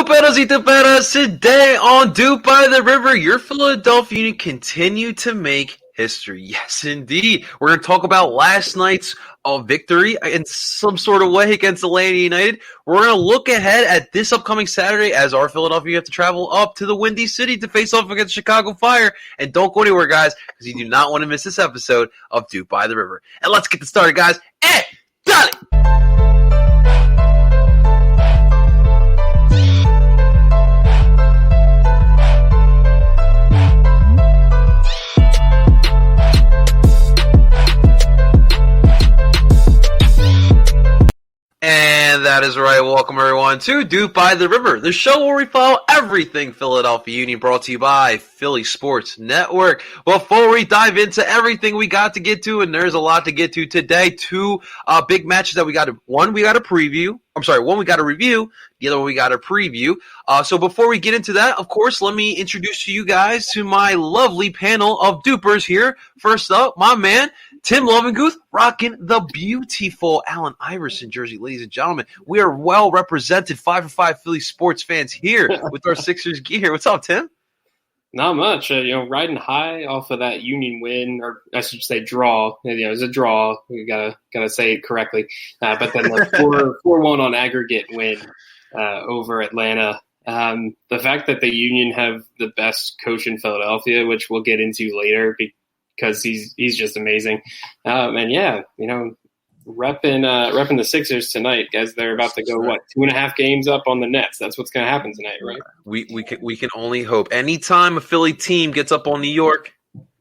Tuperos y Tuperas, today on Doop by the River, your Philadelphia Union continue to make history. Yes, indeed. We're going to talk about last night's victory in some sort of way against Atlanta United. We're going to look ahead at this upcoming Saturday as our Philadelphia have to travel up to the Windy City to face off against Chicago Fire. And don't go anywhere, guys, because you do not want to miss this episode of Doop by the River. And let's get this started, guys. Hey, dale! And that is right. Welcome, everyone, to Doop by the River, the show where we follow everything Philadelphia Union, brought to you by Philly Sports Network. Before we dive into everything we got to get to, and there's a lot to get to today, two big matches that we got to – one we got to review, the other one we got to preview. So before we get into that, of course, let me introduce to you guys to my lovely panel of Doopers here. First up, my man, Tim Lovinguth, rocking the beautiful Allen Iverson jersey, ladies and gentlemen. We are well represented, 5 for 5 Philly sports fans here with our Sixers gear. What's up, Tim? Not much. Riding high off of that Union win, or I should say draw. It was a draw. We gotta say it correctly. But then the 4-1 on aggregate win over Atlanta. The fact that the Union have the best coach in Philadelphia, which we'll get into later, because he's just amazing. And yeah, repping the Sixers tonight, guys. They're about to go 2.5 games up on the Nets. That's what's going to happen tonight, right? We can only hope. Anytime a Philly team gets up on New York,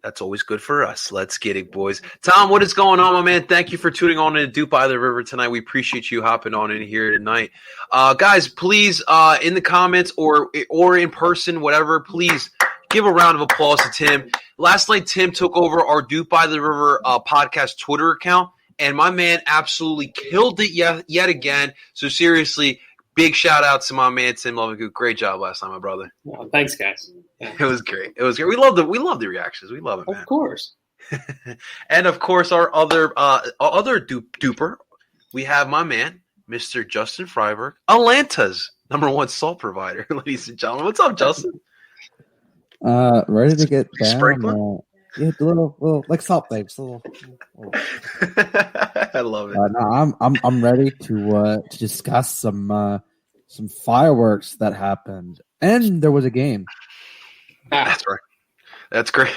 that's always good for us. Let's get it, boys. Tom, what is going on, my man? Thank you for tuning on to Doop by the River tonight. We appreciate you hopping on in here tonight. Guys, please, in the comments or in person, whatever, please give a round of applause to Tim. Last night, Tim took over our Doop by the River podcast Twitter account, and my man absolutely killed it yet again. So seriously, big shout out to my man Tim Lovinguth. Great job last time, my brother. Well, thanks, guys. Yeah. It was great. We love the reactions. We love it, man. Of course. And of course, our other duper, we have my man, Mr. Justin Freiberg, Atlanta's #1 salt provider, ladies and gentlemen. What's up, Justin? Ready to get down. Sprinkler? Yeah, a little like salt babes. Little. I love it. No, I'm ready to discuss some fireworks that happened, and there was a game. That's right. That's great.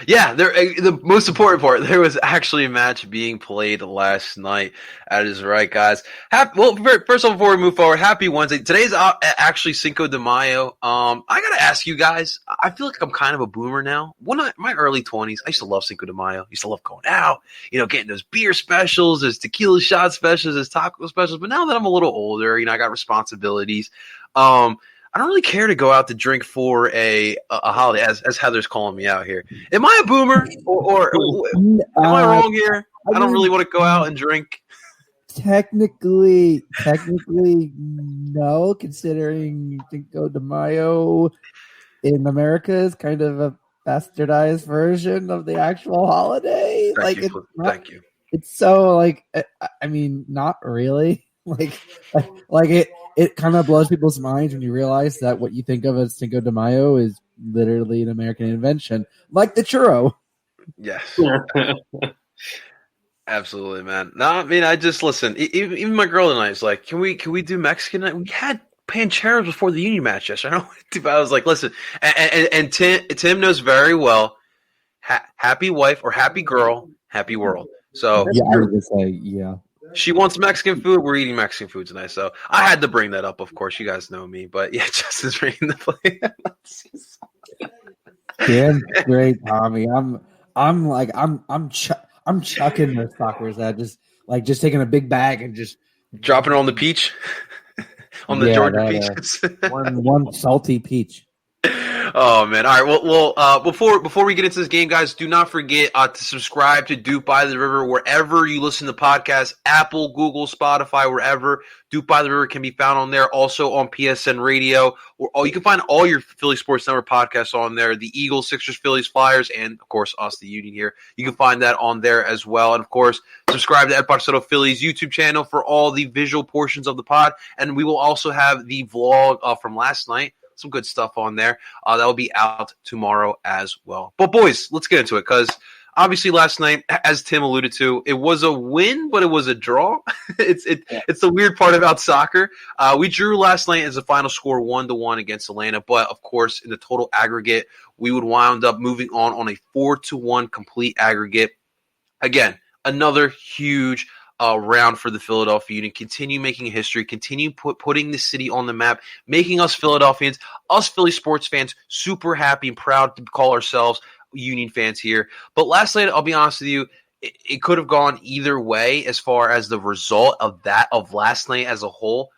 Yeah, the most important part, there was actually a match being played last night. That is right, guys. First of all, before we move forward, happy Wednesday. Today's actually Cinco de Mayo. I got to ask you guys, I feel like I'm kind of a boomer now. My early 20s, I used to love Cinco de Mayo. I used to love going out, getting those beer specials, those tequila shot specials, those taco specials. But now that I'm a little older, I got responsibilities. I don't really care to go out to drink for a holiday, as Heather's calling me out here. Am I a boomer, or am I wrong here? I don't really want to go out and drink. Technically, no. Considering Cinco de Mayo in America is kind of a bastardized version of the actual holiday. Thank you. It's so not really. It kind of blows people's minds when you realize that what you think of as Cinco de Mayo is literally an American invention, like the churro. Yes. Absolutely, man. No, I mean, I just listen. Even my girl and I is like, can we do Mexican night? We had pancheros before the Union match yesterday. I was like, listen, and Tim knows very well. Happy wife or happy girl, happy world. So yeah, I was gonna say yeah. She wants Mexican food. We're eating Mexican food tonight, so I had to bring that up. Of course, you guys know me, but yeah, Justin's bringing the play. Yeah, great, Tommy. I'm chucking those fuckers that just taking a big bag and just dropping it on the peach, on the Georgia peaches. one salty peach. Oh man! All right. Well. Before we get into this game, guys, do not forget to subscribe to Duke by the River wherever you listen to podcasts: Apple, Google, Spotify, wherever. Duke by the River can be found on there. Also on PSN Radio. You can find all your Philly Sports Network podcasts on there: the Eagles, Sixers, Phillies, Flyers, and of course us, the Union here. You can find that on there as well. And of course, subscribe to Ed Barcetto Phillies YouTube channel for all the visual portions of the pod. And we will also have the vlog from last night. Some good stuff on there. That will be out tomorrow as well. But boys, let's get into it because obviously last night, as Tim alluded to, it was a win, but it was a draw. It's the weird part about soccer. We drew last night as a final score 1-1 against Atlanta, but of course in the total aggregate, we would wind up moving on a 4-1 complete aggregate. Again, another huge round for the Philadelphia Union. Continue making history. Continue putting the city on the map, making us Philadelphians, us Philly sports fans, super happy and proud to call ourselves Union fans here. But last night, I'll be honest with you, it could have gone either way as far as the result of last night as a whole.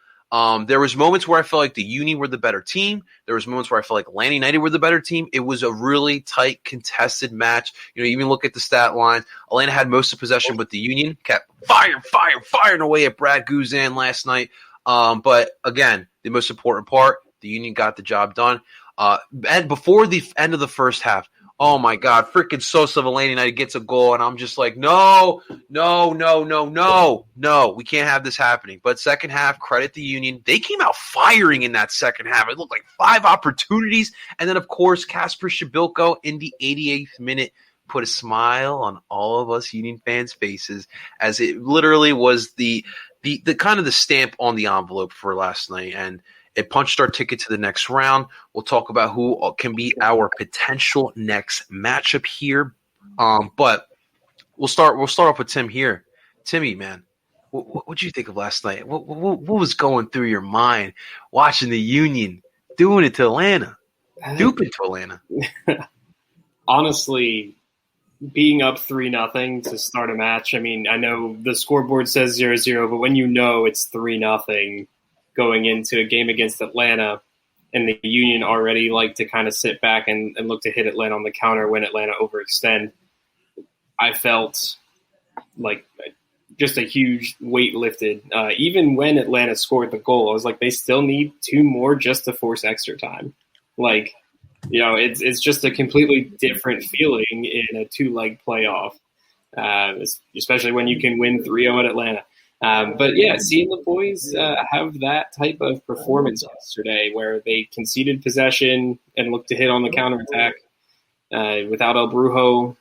There was moments where I felt like the Union were the better team. There was moments where I felt like Atlanta United were the better team. It was a really tight, contested match. Even look at the stat line. Atlanta had most of possession, but the Union kept firing away at Brad Guzan last night. But again, the most important part, the Union got the job done. And before the end of the first half, oh my God, freaking Sosa of Atlanta United gets a goal, and I'm just like, no, we can't have this happening. But second half, credit the Union. They came out firing in that second half. It looked like 5 opportunities. And then, of course, Kasper Shabilko in the 88th minute put a smile on all of us Union fans' faces as it literally was the kind of the stamp on the envelope for last night. And it punched our ticket to the next round. We'll talk about who can be our potential next matchup here. But we'll start off with Tim here. Timmy, man, what did you think of last night? What was going through your mind watching the Union doing it to Atlanta, duping to Atlanta? Honestly, being up 3-0 to start a match. I mean, I know the scoreboard says 0-0, but when it's 3-0 going into a game against Atlanta, and the Union already like to kind of sit back and look to hit Atlanta on the counter when Atlanta overextend, I felt like just a huge weight lifted. Even when Atlanta scored the goal, I was like, they still need 2 more just to force extra time. Like, it's just a completely different feeling in a 2-leg playoff, especially when you can win 3-0 at Atlanta. But yeah, seeing the boys have that type of performance yesterday where they conceded possession and looked to hit on the counterattack without El Brujo,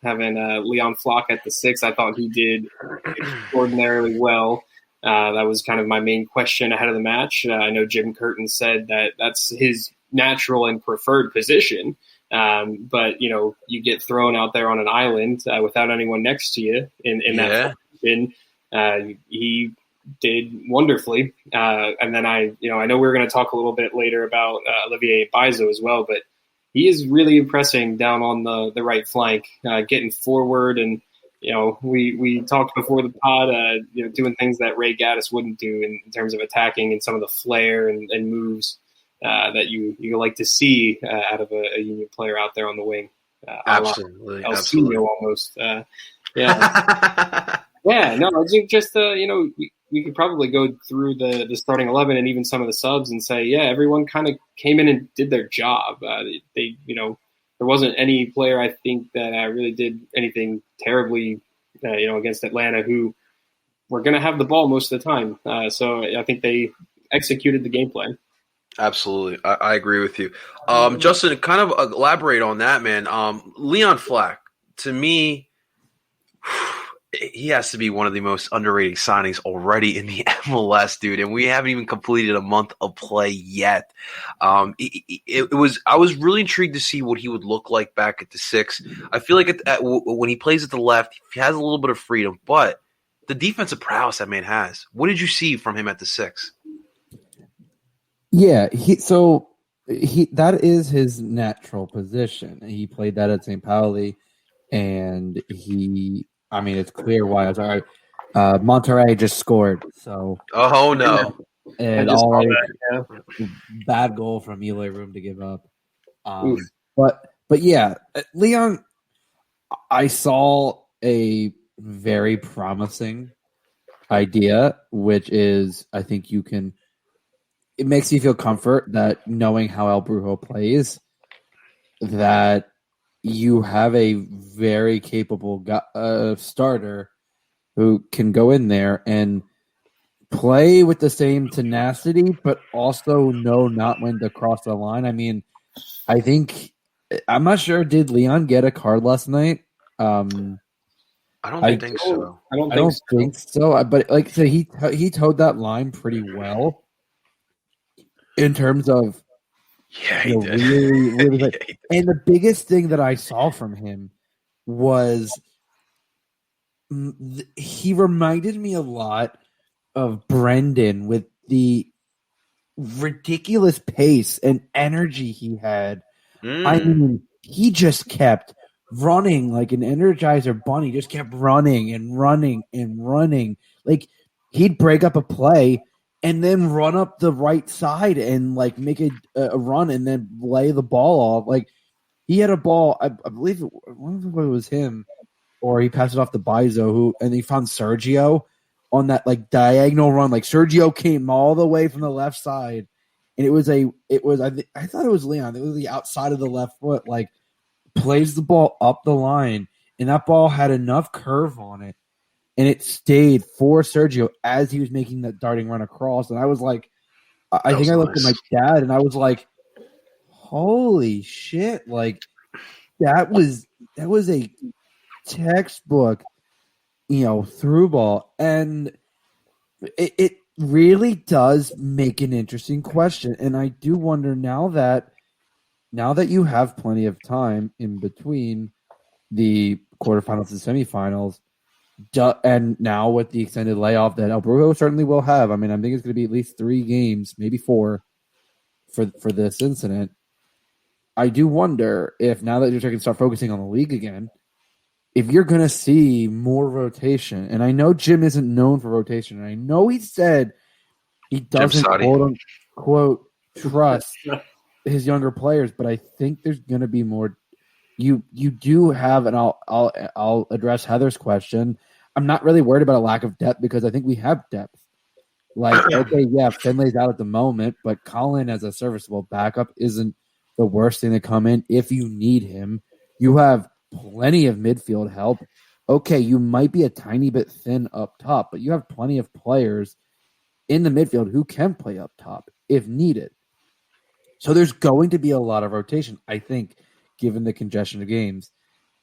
having Leon Flock at the 6, I thought he did extraordinarily well. That was kind of my main question ahead of the match. I know Jim Curtin said that that's his natural and preferred position. But, you get thrown out there on an island without anyone next to you in that position. He did wonderfully. And then I know we're going to talk a little bit later about Olivier Bizo as well, but he is really impressing down on the right flank, getting forward. And, we talked before the pod, doing things that Ray Gaddis wouldn't do in terms of attacking and some of the flair and moves that you like to see out of a Union player out there on the wing. Absolutely. Almost. Yeah. Yeah, no, I think just, we could probably go through the starting 11 and even some of the subs and say, yeah, everyone kind of came in and did their job. There wasn't any player, I think, that really did anything terribly, against Atlanta, who were going to have the ball most of the time. So I think they executed the game plan. Absolutely. I agree with you. Justin, kind of elaborate on that, man. Leon Flack, to me, he has to be one of the most underrated signings already in the MLS, dude. And we haven't even completed a month of play yet. I was really intrigued to see what he would look like back at the 6. I feel like when he plays at the left, he has a little bit of freedom, but the defensive prowess that man has. What did you see from him at the 6? Yeah, that is his natural position. He played that at St. Pauli, and it's clear why. It's all right. Monterrey just scored, so. Oh no! And bad goal from Eloy Room to give up. But yeah, Leon, I saw a very promising idea, which is I think you can. It makes you feel comfort that knowing how El Brujo plays, that you have a very capable starter who can go in there and play with the same tenacity, but also know not when to cross the line. I mean, I'm not sure. Did Leon get a card last night? I don't think so. I don't think so. But like I said, he towed that line pretty well in terms of he did. Really, really good. And the biggest thing that I saw from him was he reminded me a lot of Brendan with the ridiculous pace and energy he had. I mean, he just kept running like an Energizer bunny, just kept running and running and running. Like he'd break up a play and then run up the right side and like make a run and then lay the ball off. Like he had a ball, I believe it was him, or he passed it off to Bizo, and he found Sergio on that like diagonal run. Like Sergio came all the way from the left side, and I thought it was Leon. It was the outside of the left foot. Like plays the ball up the line, and that ball had enough curve on it. And it stayed for Sergio as he was making that darting run across. And I was like, I looked at my dad and I was like, holy shit. Like that was a textbook, through ball. And it really does make an interesting question. And I do wonder now that you have plenty of time in between the quarterfinals and semifinals, and now with the extended layoff that El Brujo certainly will have, I mean, I think it's going to be at least 3 games, maybe 4, for this incident. I do wonder if now that you're going to start focusing on the league again, if you're going to see more rotation. And I know Jim isn't known for rotation, and I know he said he doesn't quote unquote trust his younger players, but I think there's going to be more. You do have, and I'll address Heather's question. I'm not really worried about a lack of depth because I think we have depth. Like, okay, yeah, Finlay's out at the moment, but Colin as a serviceable backup isn't the worst thing to come in if you need him. You have plenty of midfield help. Okay, you might be a tiny bit thin up top, but you have plenty of players in the midfield who can play up top if needed. So there's going to be a lot of rotation, I think, given the congestion of games.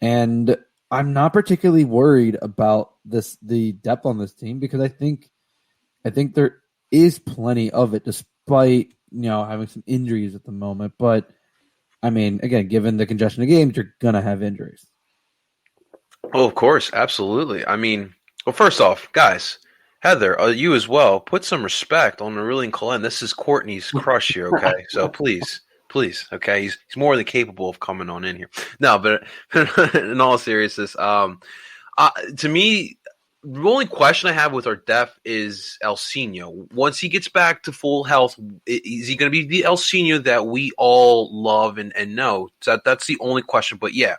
And I'm not particularly worried about the depth on this team because I think there is plenty of it despite, having some injuries at the moment. But I mean, again, given the congestion of games, you're going to have injuries. Oh, of course. Absolutely. I mean, well, first off, guys, Heather, you as well, put some respect on Aurelian Colin. This is Courtney's crush here, okay? So please, okay? He's more than capable of coming on in here. No, but in all seriousness, to me, the only question I have with our depth is Elsinho. Once he gets back to full health, is he going to be the Elsinho that we all love and know? So that's the only question. But yeah,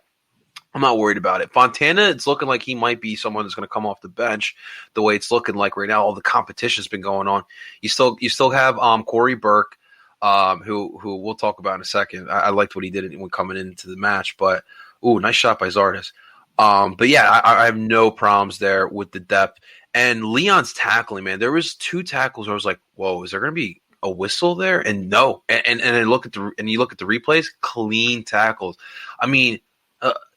I'm not worried about it. Fontana, it's looking like he might be someone that's going to come off the bench the way it's looking like right now. All the competition's been going on. You still have Corey Burke, who we'll talk about in a second. I liked what he did when coming into the match, but nice shot by Zardes. But yeah, I have no problems there with the depth. And Leon's tackling, man, there was 2 tackles where I was like, whoa, is there going to be a whistle there? And no. And then you look at the replays, clean tackles. I mean,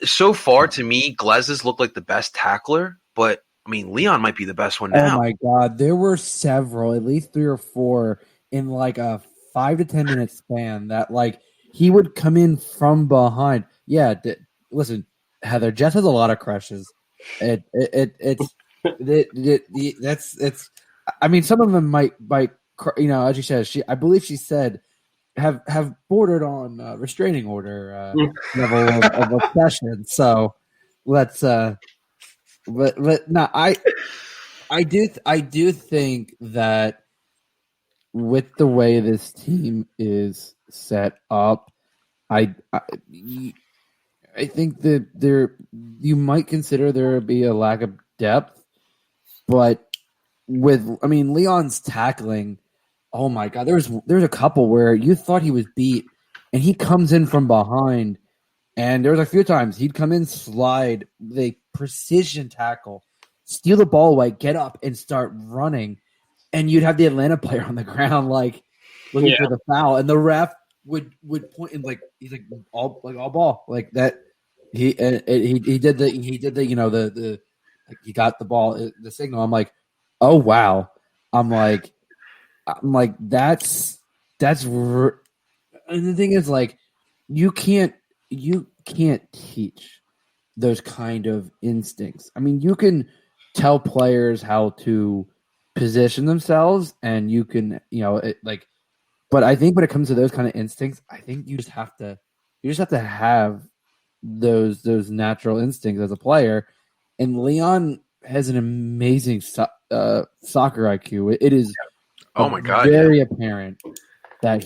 so far to me, Glez's looked like the best tackler, but I mean, Leon might be the best one now. Oh my God. There were several, at least 3 or 4 in like a 5 to 10 minute span that like he would come in from behind. Yeah. Listen, Heather, Jess has a lot of crushes. It's I mean, some of them might, as she says, I believe she said, have bordered on restraining order level of obsession. So let's, but no, I do think that with the way this team is set up, I think that you might consider there be a lack of depth, but Leon's tackling. Oh my God, there's a couple where you thought he was beat, and he comes in from behind, and there was a few times he'd come in, slide, the precision tackle, steal the ball away, get up, and start running, and you'd have the Atlanta player on the ground like looking for the foul, and the ref would point and he's like all ball like that. He did the the he got the ball, the signal. I'm like, oh wow. I'm like that's and the thing is, like, you can't teach those kind of instincts. I mean, you can tell players how to position themselves, and you can but I think when it comes to those kind of instincts, I think you just have to have those natural instincts as a player. And Leon has an amazing soccer IQ. It is very apparent that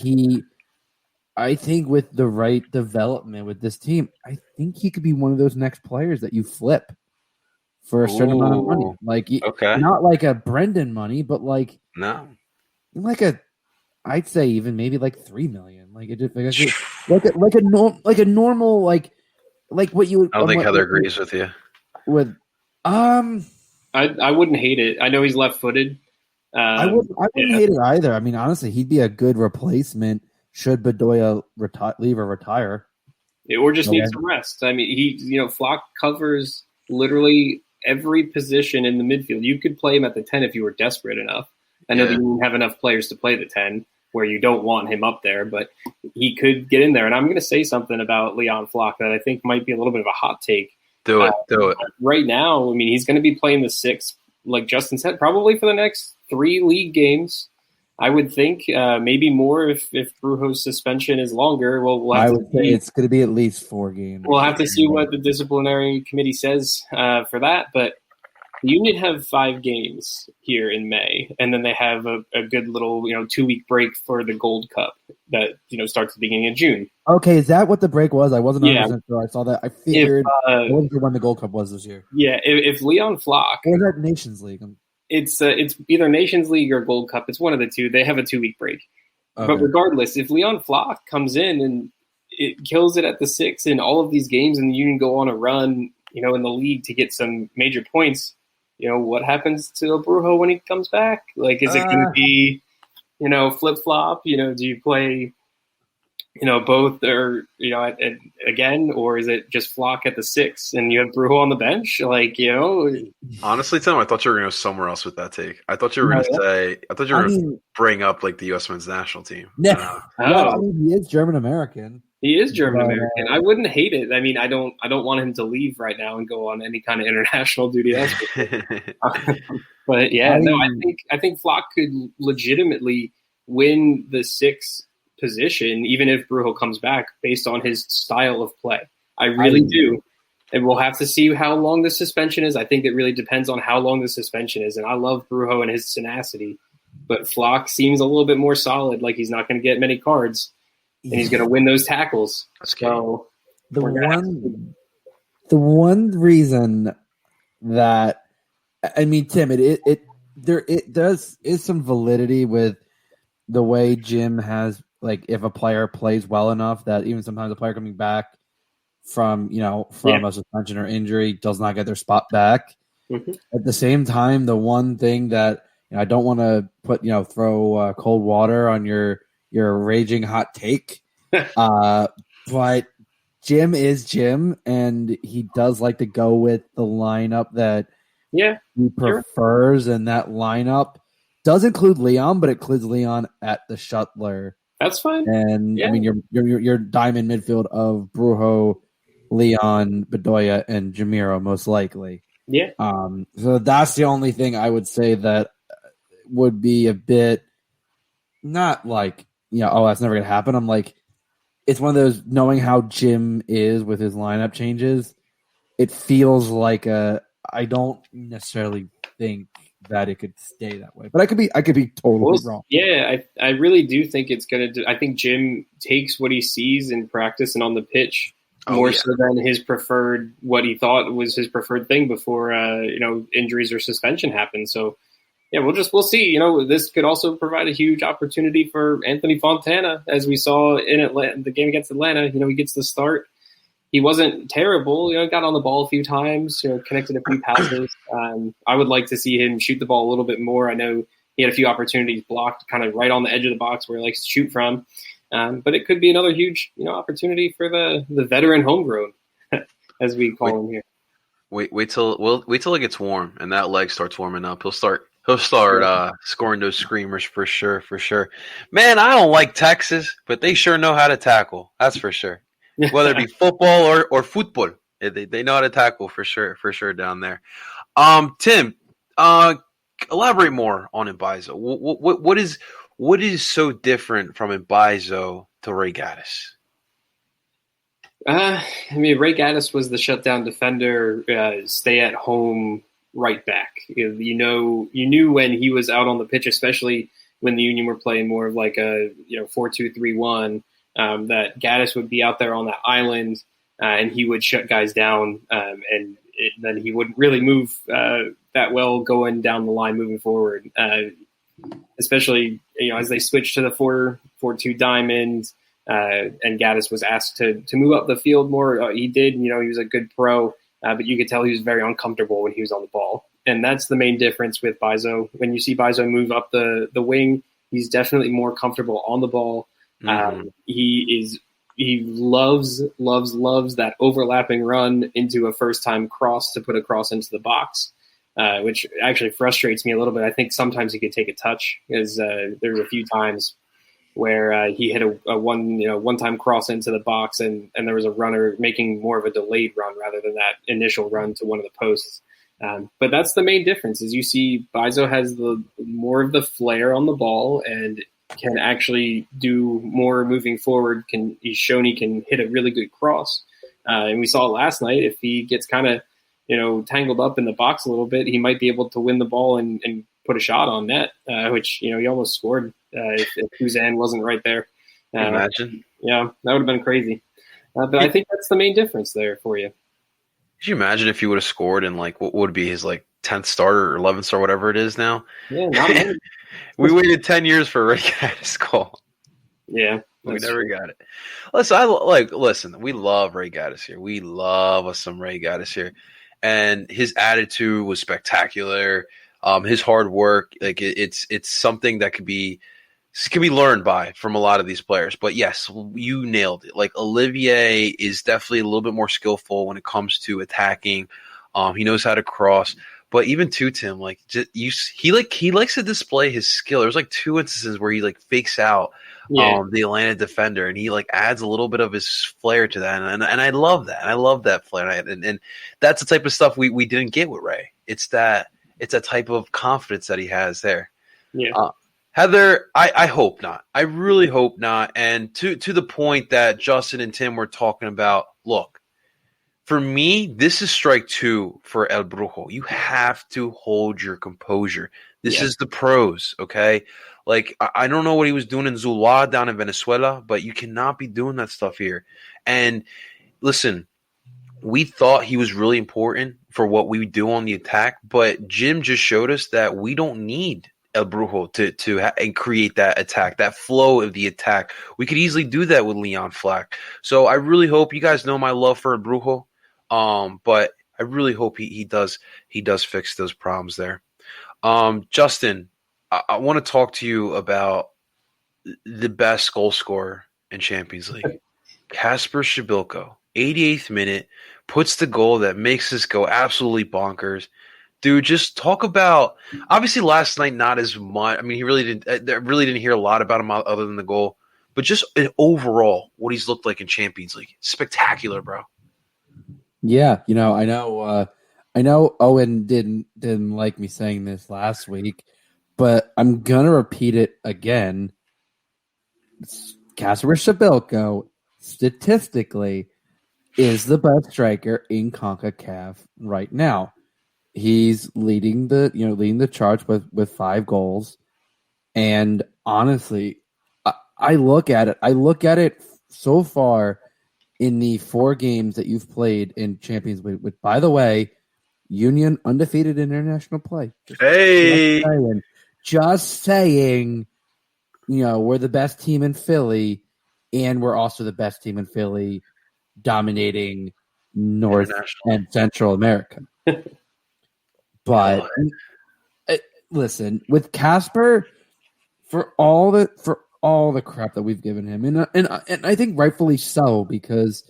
I think with the right development with this team, I think he could be one of those next players that you flip for a certain amount of money. Like, not like a Brendan money, but like I'd say even maybe like $3 million. Like it just like a normal like what you would. I don't think Heather agrees with you. I wouldn't hate it. I know he's left-footed. I wouldn't hate it either. I mean, honestly, he'd be a good replacement should Bedoya leave or retire. Or just need some rest. I mean, Flock covers literally every position in the midfield. You could play him at the 10 if you were desperate enough. I know that you don't have enough players to play the 10 where you don't want him up there, but he could get in there. And I'm going to say something about Leon Flock that I think might be a little bit of a hot take. Do it. Right now, I mean, he's going to be playing the 6, like Justin said, probably for the next 3 league games. I would think maybe more if Brujo's suspension is longer. I would say it's going to be at least 4 games. We'll have to see what the disciplinary committee says for that. But the Union have 5 games here in May, and then they have a good little 2-week break for the Gold Cup that starts at the beginning of June. Okay, is that what the break was? I wasn't 100% sure. I saw that. I figured I wasn't sure when the Gold Cup was this year. Yeah, if Leon Flock, or is that Nations League? It's either Nations League or Gold Cup. It's one of the two. They have a 2-week break. Okay. But regardless, if Leon Flock comes in and it kills it at the 6 in all of these games, and the Union go on a run, in the league to get some major points, what happens to Brujo when he comes back? Like, is it going to be, flip flop? Do you play, both or again, or is it just Flock at the 6 and you have Brujo on the bench? Like, Honestly, Tim, I thought you were going to go somewhere else with that take. I thought you were going to bring up like the U.S. men's national team. No, he is German American. He is German American. I wouldn't hate it. I mean, I don't want him to leave right now and go on any kind of international duty. But yeah, I think Flock could legitimately win the 6 position, even if Brujo comes back, based on his style of play. I really do. And we'll have to see how long the suspension is. I think it really depends on how long the suspension is. And I love Brujo and his tenacity, but Flock seems a little bit more solid. Like, he's not going to get many cards, and he's going to win those tackles. So the one reason that, I mean, Tim, there is some validity with the way Jim has, like, if a player plays well enough that even sometimes a player coming back from a suspension or injury does not get their spot back. Mm-hmm. At the same time, the one thing that I don't want to put throw cold water on your raging hot take, but Jim is Jim, and he does like to go with the lineup that he prefers, and that lineup does include Leon, but it includes Leon at the shuttler. That's fine. And I mean, your diamond midfield of Brujo, Leon, Bedoya, and Jamiro most likely. Yeah. So that's the only thing I would say that would be a bit not like that's never gonna happen. I'm like, it's one of those, knowing how Jim is with his lineup changes, it feels like I don't necessarily think that it could stay that way. But I could be totally wrong. Yeah, I really do think it's going to. I think Jim takes what he sees in practice and on the pitch more so than what he thought was his preferred thing before injuries or suspension happened. So yeah, we'll see. This could also provide a huge opportunity for Anthony Fontana, as we saw in Atlanta, the game against Atlanta. He gets the start. He wasn't terrible. Got on the ball a few times. Connected a few passes. I would like to see him shoot the ball a little bit more. I know he had a few opportunities blocked, kind of right on the edge of the box where he likes to shoot from. But it could be another huge, opportunity for the veteran homegrown, as we call him here. Wait till it gets warm and that leg starts warming up. He'll start scoring those screamers for sure. Man, I don't like Texas, but they sure know how to tackle. That's for sure. Whether it be football or football, they know how to tackle for sure down there. Tim, elaborate more on Mbaizo. What is so different from Mbaizo to Ray Gaddis? Ray Gaddis was the shutdown defender, stay at home right back. You knew when he was out on the pitch, especially when the Union were playing more of like a 4-2-3-1. That Gaddis would be out there on that island, and he would shut guys down, and then he wouldn't really move that well going down the line moving forward. Especially as they switched to the 4-4-2 diamond, and Gaddis was asked to move up the field more. He did. He was a good pro, but you could tell he was very uncomfortable when he was on the ball, and that's the main difference with Mbaizo. When you see Mbaizo move up the wing, he's definitely more comfortable on the ball. Mm-hmm. He loves that overlapping run into a first-time cross to put a cross into the box, which actually frustrates me a little bit. I think sometimes he could take a touch, because there's a few times where he hit a one-time cross into the box, and there was a runner making more of a delayed run rather than that initial run to one of the posts. But that's the main difference, is you see Mbaizo has the more of the flair on the ball and can actually do more moving forward. He's shown he can hit a really good cross. And we saw last night, if he gets kind of, tangled up in the box a little bit, he might be able to win the ball and put a shot on net, which, he almost scored if Kuzan wasn't right there. Imagine. Yeah, that would have been crazy. But I think that's the main difference there for you. Could you imagine if he would have scored in what would be his 10th start or 11th start, whatever it is now? Yeah, not we waited 10 years for Ray Gaddis' call. Yeah, we never got it. Listen, we love Ray Gaddis here. We love us some Ray Gaddis here, and his attitude was spectacular. His hard work, it's something that can be learned from a lot of these players. But yes, you nailed it. Olivier is definitely a little bit more skillful when it comes to attacking. He knows how to cross. But even to Tim, he likes to display his skill. There's 2 instances where he fakes out the Atlanta defender, and he adds a little bit of his flair to that, and I love that. I love that flair, and that's the type of stuff we didn't get with Ray. It's that type of confidence that he has there. Yeah. Heather, I hope not. I really hope not. And to the point that Justin and Tim were talking about, look. For me, this is strike 2 for El Brujo. You have to hold your composure. This is the pros, okay? I don't know what he was doing in Zuluá down in Venezuela, but you cannot be doing that stuff here. And listen, we thought he was really important for what we do on the attack, but Jim just showed us that we don't need El Brujo to create that attack, that flow of the attack. We could easily do that with Leon Flack. So I really hope you guys know my love for El Brujo. But I really hope he does fix those problems there. Justin, I want to talk to you about the best goal scorer in Champions League. Kasper Shibilko, 88th minute, puts the goal that makes us go absolutely bonkers. Dude, just talk about, obviously last night not as much. I mean, he really didn't hear a lot about him other than the goal, but just overall what he's looked like in Champions League. Spectacular, bro. Yeah, I know Owen didn't like me saying this last week, but I'm gonna repeat it again. Kasper Shibilko statistically is the best striker in CONCACAF right now. He's leading the charge with 5 goals. And honestly, I look at it so far in the 4 games that you've played in Champions League, which, by the way, Union undefeated in international play. Just saying, we're the best team in Philly, and we're also the best team in Philly, dominating North and Central America. But listen, with Casper, for all the crap that we've given him, and I think rightfully so, because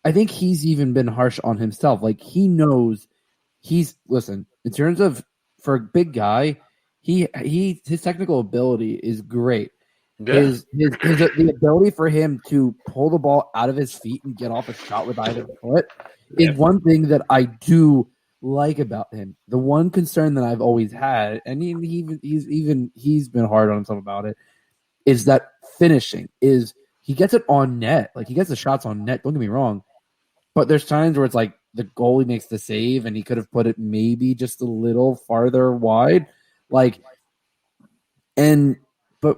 I think he's even been harsh on himself. Like, he knows listen, in terms of, for a big guy, his technical ability is great. Yeah. The ability for him to pull the ball out of his feet and get off a shot with either foot is one thing that I do like about him. The one concern that I've always had, and he's been hard on himself about it, is that finishing. Is he gets it on net, like he gets the shots on net. Don't get me wrong, but there's times where it's like the goalie makes the save and he could have put it maybe just a little farther wide, but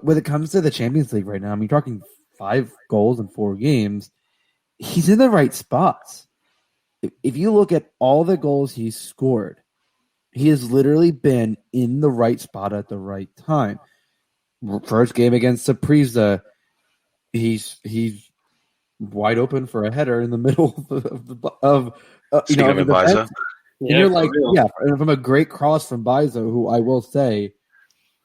when it comes to the Champions League right now, I mean, you're talking 5 goals in 4 games. He's in the right spots. If you look at all the goals he's scored, he has literally been in the right spot at the right time. First game against Saprissa, he's wide open for a header in the middle of Baiza. And you're like, from a great cross from Baiza, who I will say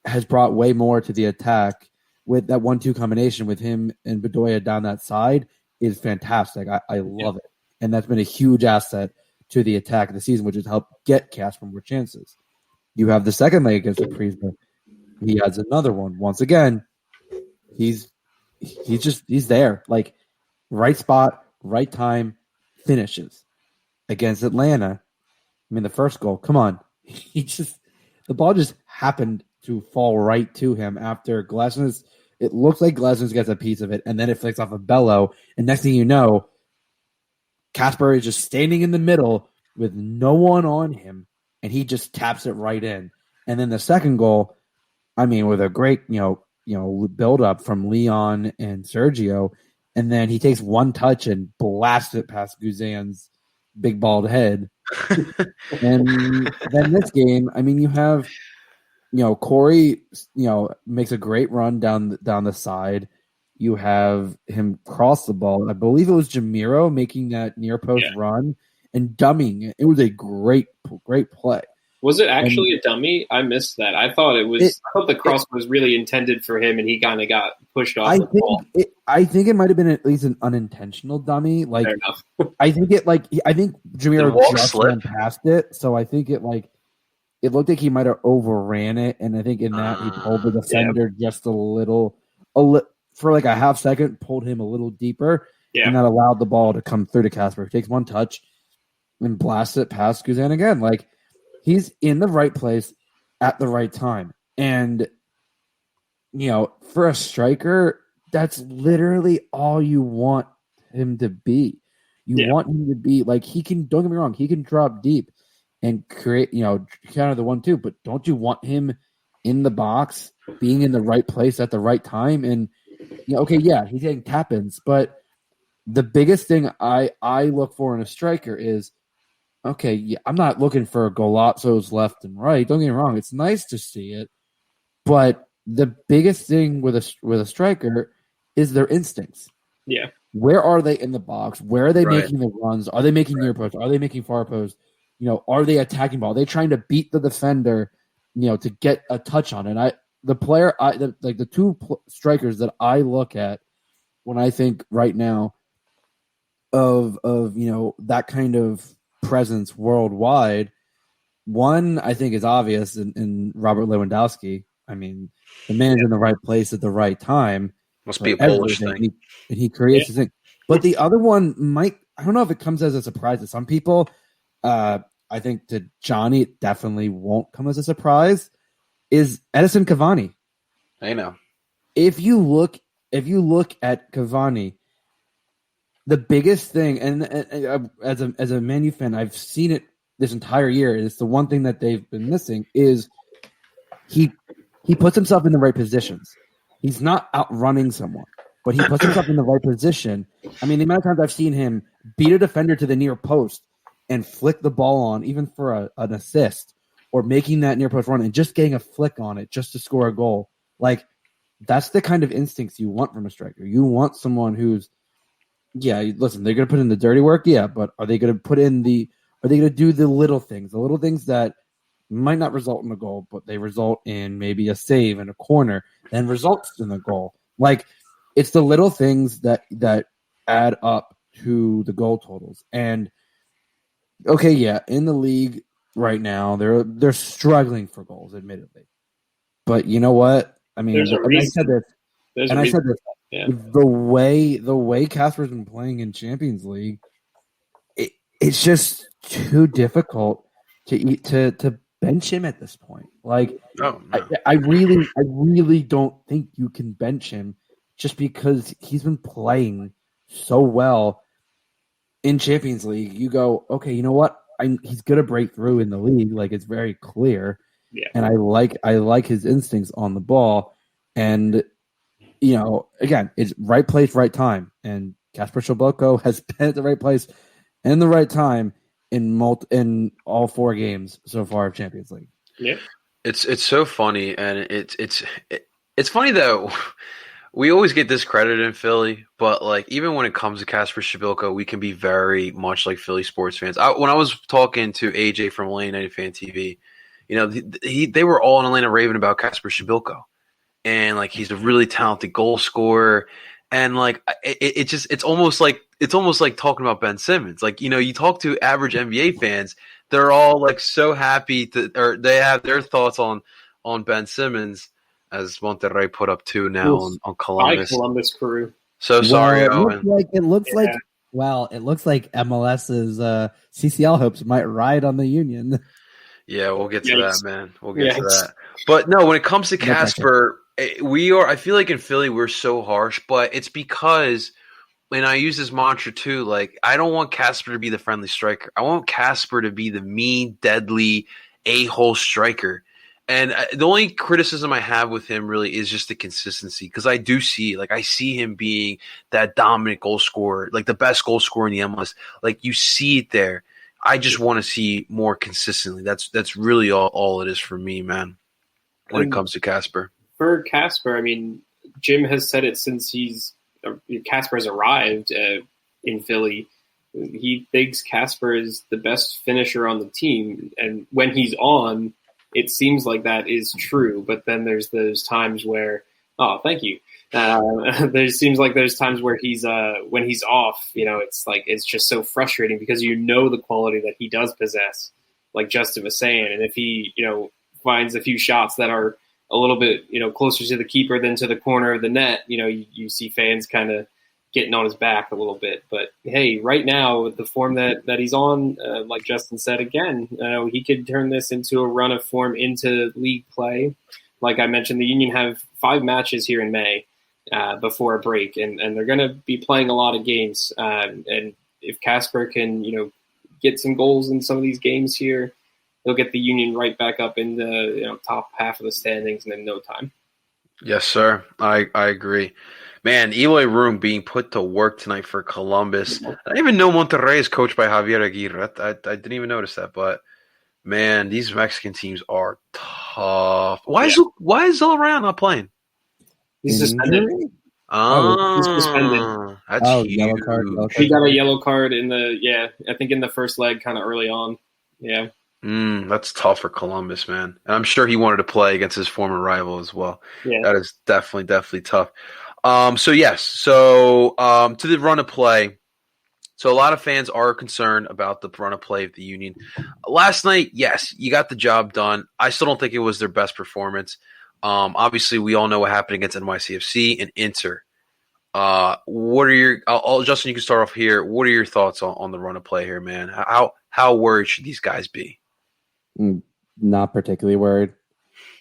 has brought way more to the attack with that 1-2 combination with him and Bedoya down that side is fantastic. I love it. And that's been a huge asset to the attack of the season, which has helped get Casper more chances. You have the second leg against Saprissa. He adds another one. Once again, he's there. Like, right spot, right time, finishes. Against Atlanta, I mean, the first goal, come on. The ball just happened to fall right to him after Glesnes. It looks like Glesnes gets a piece of it, and then it flicks off of Bello. And next thing you know, Casper is just standing in the middle with no one on him, and he just taps it right in. And then the second goal, I mean, with a great, build up from Leon and Sergio, and then he takes one touch and blasts it past Guzan's big bald head. And then this game, I mean, you have, Corey, makes a great run down the side. You have him cross the ball. I believe it was Jamiro making that near post run and dummying it. It was a great play. Was it actually a dummy? I missed that. I thought it was. I thought the cross was really intended for him, and he kind of got pushed off the ball. I think it might have been at least an unintentional dummy. Like, fair enough. I think Jamiro just went past it, so I think it looked like he might have overran it, and I think in that he pulled the defender just a little for like a half second, pulled him a little deeper, and that allowed the ball to come through to Casper. He takes one touch and blasts it past Guzan again. Like, he's in the right place at the right time. And, for a striker, that's literally all you want him to be. You want him to be like, he can, don't get me wrong, he can drop deep and create, counter the 1-2, but don't you want him in the box, being in the right place at the right time? And, he's getting tap-ins, but the biggest thing I look for in a striker is, I'm not looking for golazzos left and right. Don't get me wrong; it's nice to see it, but the biggest thing with a striker is their instincts. Yeah, where are they in the box? Where are they making the runs? Are they making near post? Are they making far post? Are they attacking ball? Are they trying to beat the defender? To get a touch on it. The two strikers that I look at when I think right now of that kind of presence worldwide. One, I think, is obvious in Robert Lewandowski. I mean, the man's in the right place at the right time. Must be a Polish thing. And he creates his thing. But the other one I don't know if it comes as a surprise to some people. I think to Johnny, it definitely won't come as a surprise, is Edison Cavani. I know. If you look at Cavani, the biggest thing, and as a Man U fan, I've seen it this entire year. It's the one thing that they've been missing is he puts himself in the right positions. He's not outrunning someone, but he puts himself in the right position. I mean, the amount of times I've seen him beat a defender to the near post and flick the ball on, even for an assist, or making that near post run and just getting a flick on it just to score a goal. Like, that's the kind of instincts you want from a striker. You want someone who's, listen, they're going to put in the dirty work, but are they going to do the little things that might not result in a goal, but they result in maybe a save and a corner, then results in a goal. Like, it's the little things that add up to the goal totals. And okay, in the league right now, they're struggling for goals, admittedly. But you know what? I mean, I said this. Yeah. The way Casper's been playing in Champions League, it's just too difficult to bench him at this point. Like, I really don't think you can bench him just because he's been playing so well in Champions League. You go, okay, you know what? He's gonna break through in the league. Like, it's very clear. Yeah. And I like his instincts on the ball. And again, it's right place, right time. And Kasper Schmeichel has been at the right place and the right time in all 4 games so far of Champions League. Yeah, it's so funny, and it's funny that we always get discredited in Philly, but like even when it comes to Kasper Schmeichel, we can be very much like Philly sports fans. When I was talking to AJ from Atlanta United Fan TV, they were all in Atlanta raving about Kasper Schmeichel, and like he's a really talented goal scorer. And like it's almost like talking about Ben Simmons. Like, you talk to average NBA fans, they're all like so happy or they have their thoughts on Ben Simmons, as Monterrey put up 2 now on Columbus. Hi, Columbus crew. So sorry, Owen. It looks like MLS's CCL hopes might ride on the Union. Yeah, we'll get to that, man. We'll get to that. But no, when it comes to Kasper, I feel like in Philly we're so harsh, but it's because, and I use this mantra too, like, I don't want Kasper to be the friendly striker. I want Kasper to be the mean, deadly, a-hole striker. And the only criticism I have with him really is just the consistency, because I do see, like, I see him being that dominant goal scorer, like the best goal scorer in the MLS. Like, you see it there. I just want to see more consistently. That's really all it is for me, man, when it comes to Kasper. For Kasper, I mean, Jim has said it since Kasper has arrived in Philly. He thinks Kasper is the best finisher on the team, and when he's on, it seems like that is true. But then there's those times where, thank you. There seems like there's times where when he's off, it's just so frustrating because the quality that he does possess, like Justin was saying, and if he finds a few shots that are a little bit closer to the keeper than to the corner of the net, you see fans kind of getting on his back a little bit. But hey, right now with the form that he's on, like Justin said again, he could turn this into a run of form into league play. Like I mentioned, the Union have 5 matches here in May before a break, and they're going to be playing a lot of games. And if Kasper can get some goals in some of these games here, he'll get the Union right back up in the top half of the standings in no time. Yes, sir. I agree. Man, Eloy Room being put to work tonight for Columbus. I didn't even know Monterrey is coached by Javier Aguirre. I didn't even notice that. But, man, these Mexican teams are tough. Why is Zillarreal not playing? He's suspended. He's suspended. That's huge. Yellow card. He got a yellow card in the first leg kind of early on. Yeah. That's tough for Columbus, man. And I'm sure he wanted to play against his former rival as well. Yeah. That is definitely tough. So to the run of play. So a lot of fans are concerned about the run of play of the Union. Last night, yes, you got the job done. I still don't think it was their best performance. Obviously, we all know what happened against NYCFC and Inter. What are your Justin? You can start off here. What are your thoughts on the run of play here, man? How worried should these guys be? Not particularly worried.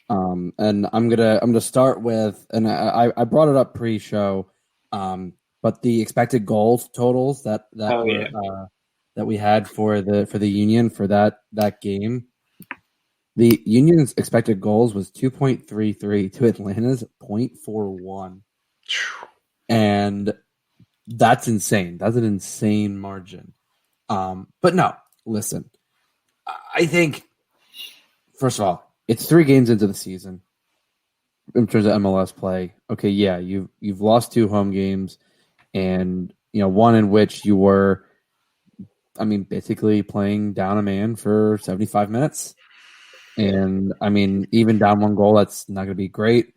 And I'm gonna start with, and I brought it up pre-show, but the expected goals totals that that we had for the Union for that game. The Union's expected goals was 2.33 to Atlanta's 0.41. And that's insane. That's an insane margin. But no, listen. I think, first of all, it's 3 games into the season in terms of MLS play. Okay, yeah, you've lost 2 home games, and one in which you were, basically playing down a man for 75 minutes. And even down 1 goal, that's not going to be great.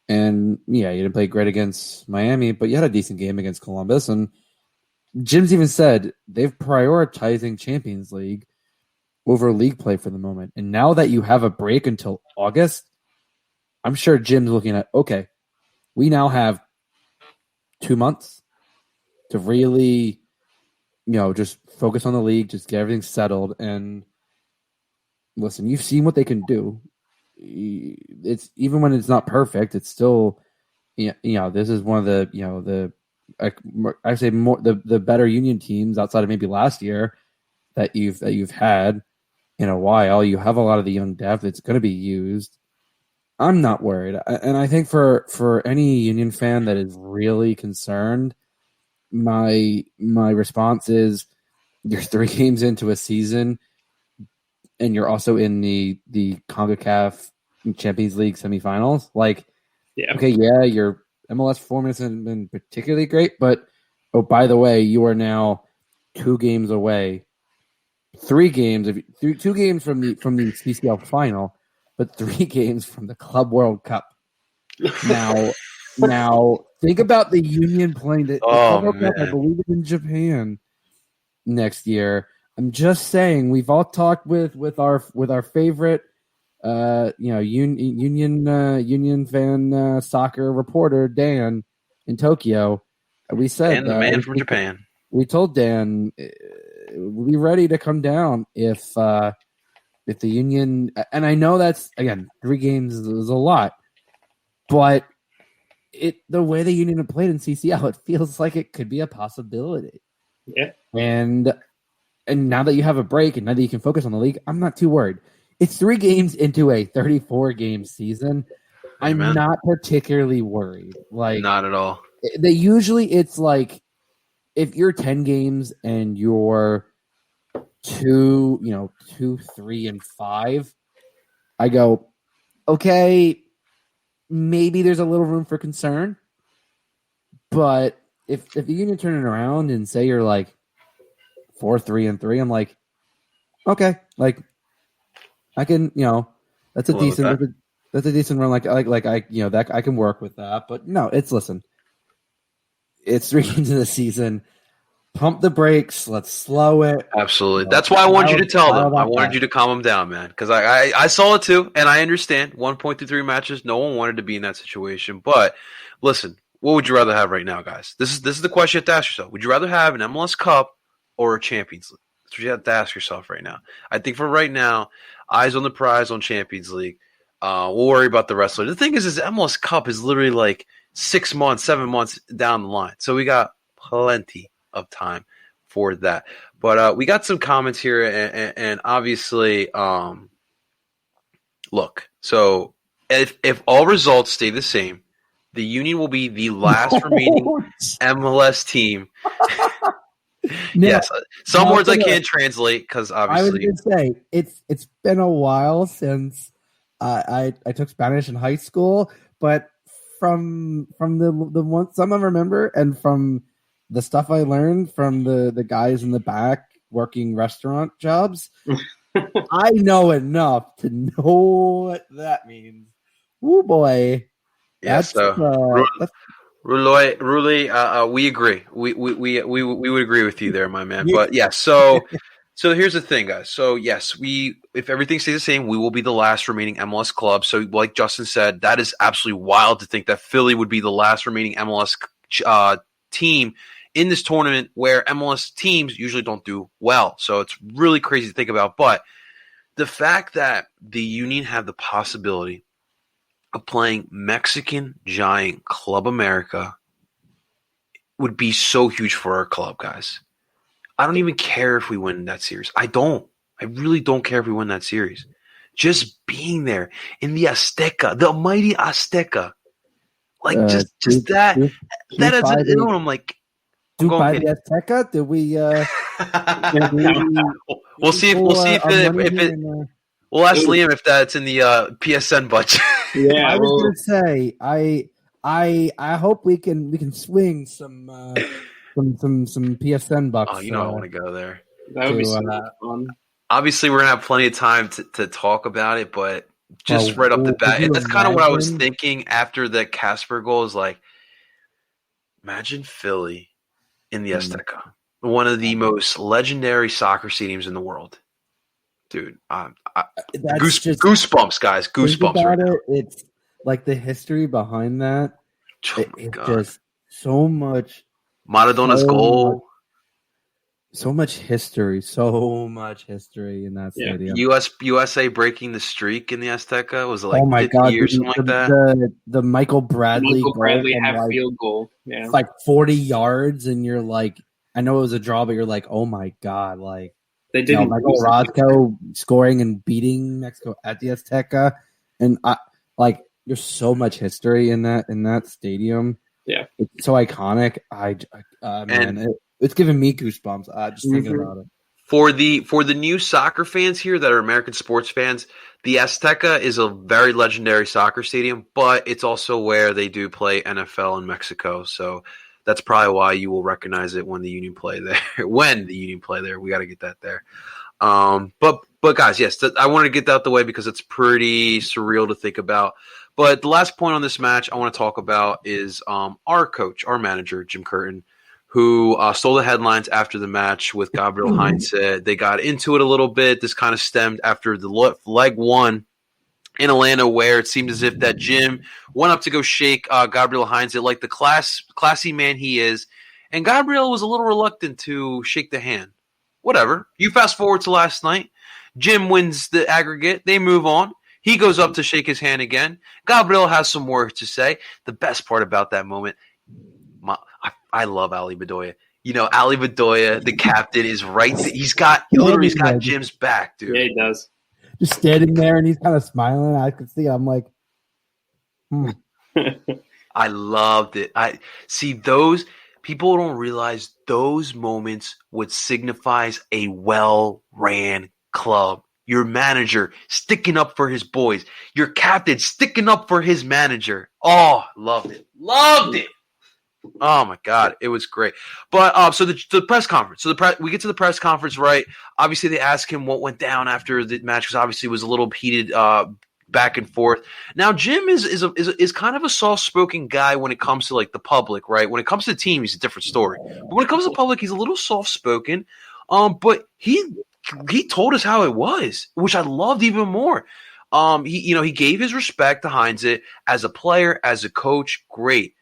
And yeah, you didn't play great against Miami, but you had a decent game against Columbus. And Jim's even said they've prioritizing Champions League over league play for the moment. And now that you have a break until August, I'm sure Jim's looking at, okay, we now have 2 months to really, just focus on the league, just get everything settled. And listen, you've seen what they can do. It's even when it's not perfect, it's still, this is one of the I say more the better Union teams outside of maybe last year that you've had in a while. You have a lot of the young depth. It's going to be used. I'm not worried, and I think for any Union fan that is really concerned, my response is: you're 3 games into a season, and you're also in the CONCACAF Champions League semifinals. Your MLS performance hasn't been particularly great, but by the way, you are now 2 games away, 2 games from the CCL final, but 3 games from the Club World Cup. Now think about the Union playing the Club World Cup, I believe, in Japan next year. I'm just saying, we've all talked with our favorite Union fan soccer reporter Dan in Tokyo. We said, and the man from Japan. We told Dan we'll be ready to come down if the Union, and I know that's, again, 3 games is a lot, but the way the Union have played in CCL, it feels like it could be a possibility. Yeah, and now that you have a break and now that you can focus on the league, I'm not too worried. It's 3 games into a 34-game season. I'm not particularly worried. Not at all. It's like if you're 10 games and you're 2, 3, and 5, I go, okay, maybe there's a little room for concern. But if the Union turn it around and say you're like 4, 3, and 3, I'm like, okay, I can, that's a decent, that's a decent run. That I can work with that. But no, it's 3 games of the season. Pump the brakes. Let's slow it. Absolutely. That's why I wanted you to tell them. I wanted you to calm them down, man, because I saw it too, and I understand 1.23 matches. No one wanted to be in that situation. But listen, what would you rather have right now, guys? This is the question you have to ask yourself. Would you rather have an MLS Cup or a Champions League? That's what you have to ask yourself right now. I think for right now, eyes on the prize on Champions League. We'll worry about the rest of it. The thing is MLS Cup is literally like 6 months, 7 months down the line. So we got plenty of time for that. But we got some comments here, and obviously, look, so if all results stay the same, the Union will be the last remaining MLS team. Yes, some words I can't translate because obviously. I was going to say it's been a while since I took Spanish in high school, but from the one some I remember, and from the stuff I learned from the guys in the back working restaurant jobs, I know enough to know what that means. Oh boy! Yeah, Ruli, we agree. We would agree with you there, my man. But yeah, so here's the thing, guys. So yes, if everything stays the same, we will be the last remaining MLS club. So like Justin said, that is absolutely wild to think that Philly would be the last remaining MLS team in this tournament, where MLS teams usually don't do well. So it's really crazy to think about. But the fact that the Union have the possibility of playing Mexican giant Club America would be so huge for our club, guys. I don't even care if we win that series. I really don't care if we win that series. Just being there in the Azteca, the mighty Azteca, like just that as an I'm like, I'm DOOP by going. the Azteca? Did we? We'll see if we'll ask Liam if that's in the PSN budget. Yeah, I was gonna say I hope we can swing some PSN bucks. Oh, you know I want to go there. That would be so fun. Obviously, we're gonna have plenty of time to talk about it, but just right up the bat, that's kind of what I was thinking after the Casper goal. Is like, imagine Philly in the Azteca, one of the most legendary soccer stadiums in the world, dude. Goosebumps, guys, goosebumps. Right now. It's like the history behind that. It's just so much. Maradona's goal. So much history in that stadium. USA breaking the streak in the Azteca was it like 50 years, something like that. The Michael Bradley field goal, yeah, like 40 yards, and you're like, I know it was a draw, but you're like, oh my god, like they didn't. Michael Orozco scoring and beating Mexico at the Azteca, and there's so much history in that stadium. Yeah, it's so iconic. It's giving me goosebumps just thinking about it. For the new soccer fans here that are American sports fans, the Azteca is a very legendary soccer stadium, but it's also where they do play NFL in Mexico. So that's probably why you will recognize it when the Union play there. When the Union play there, we got to get that there. But guys, yes, I wanted to get that out the way because it's pretty surreal to think about. But the last point on this match I want to talk about is our coach, our manager, Jim Curtin, who stole the headlines after the match with Gabriel Heinze. They got into it a little bit. This kind of stemmed after the leg one in Atlanta, where it seemed as if that Jim went up to go shake Gabriel Heinze like the classy man he is, and Gabriel was a little reluctant to shake the hand. Whatever. You fast forward to last night. Jim wins the aggregate. They move on. He goes up to shake his hand again. Gabriel has some words to say. The best part about that moment, I love Ali Bedoya. You know, Ali Bedoya, the captain, is right. He's got Jim's back, dude. Yeah, he does. Just standing there, and he's kind of smiling. I could see. I'm like, I loved it. I see those people don't realize those moments what signifies a well-ran club. Your manager sticking up for his boys. Your captain sticking up for his manager. Oh, loved it. Loved it. Oh my God, it was great. But so the press conference. So we get to the press conference, right? Obviously, they ask him what went down after the match because obviously it was a little heated back and forth. Now, Jim is kind of a soft-spoken guy when it comes to like the public, right? When it comes to the team, he's a different story. But when it comes to the public, he's a little soft-spoken. But he told us how it was, which I loved even more. He gave his respect to Heinze as a player, as a coach. Great.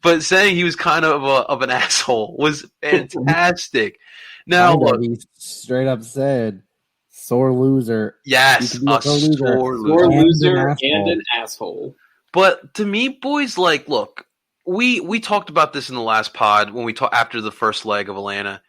But saying he was kind of an asshole was fantastic. Now, look, he straight up said, "Sore loser." Yes, a sore loser and an asshole. But to me, boys, like, look, we talked about this in the last pod when we talked after the first leg of Atlanta.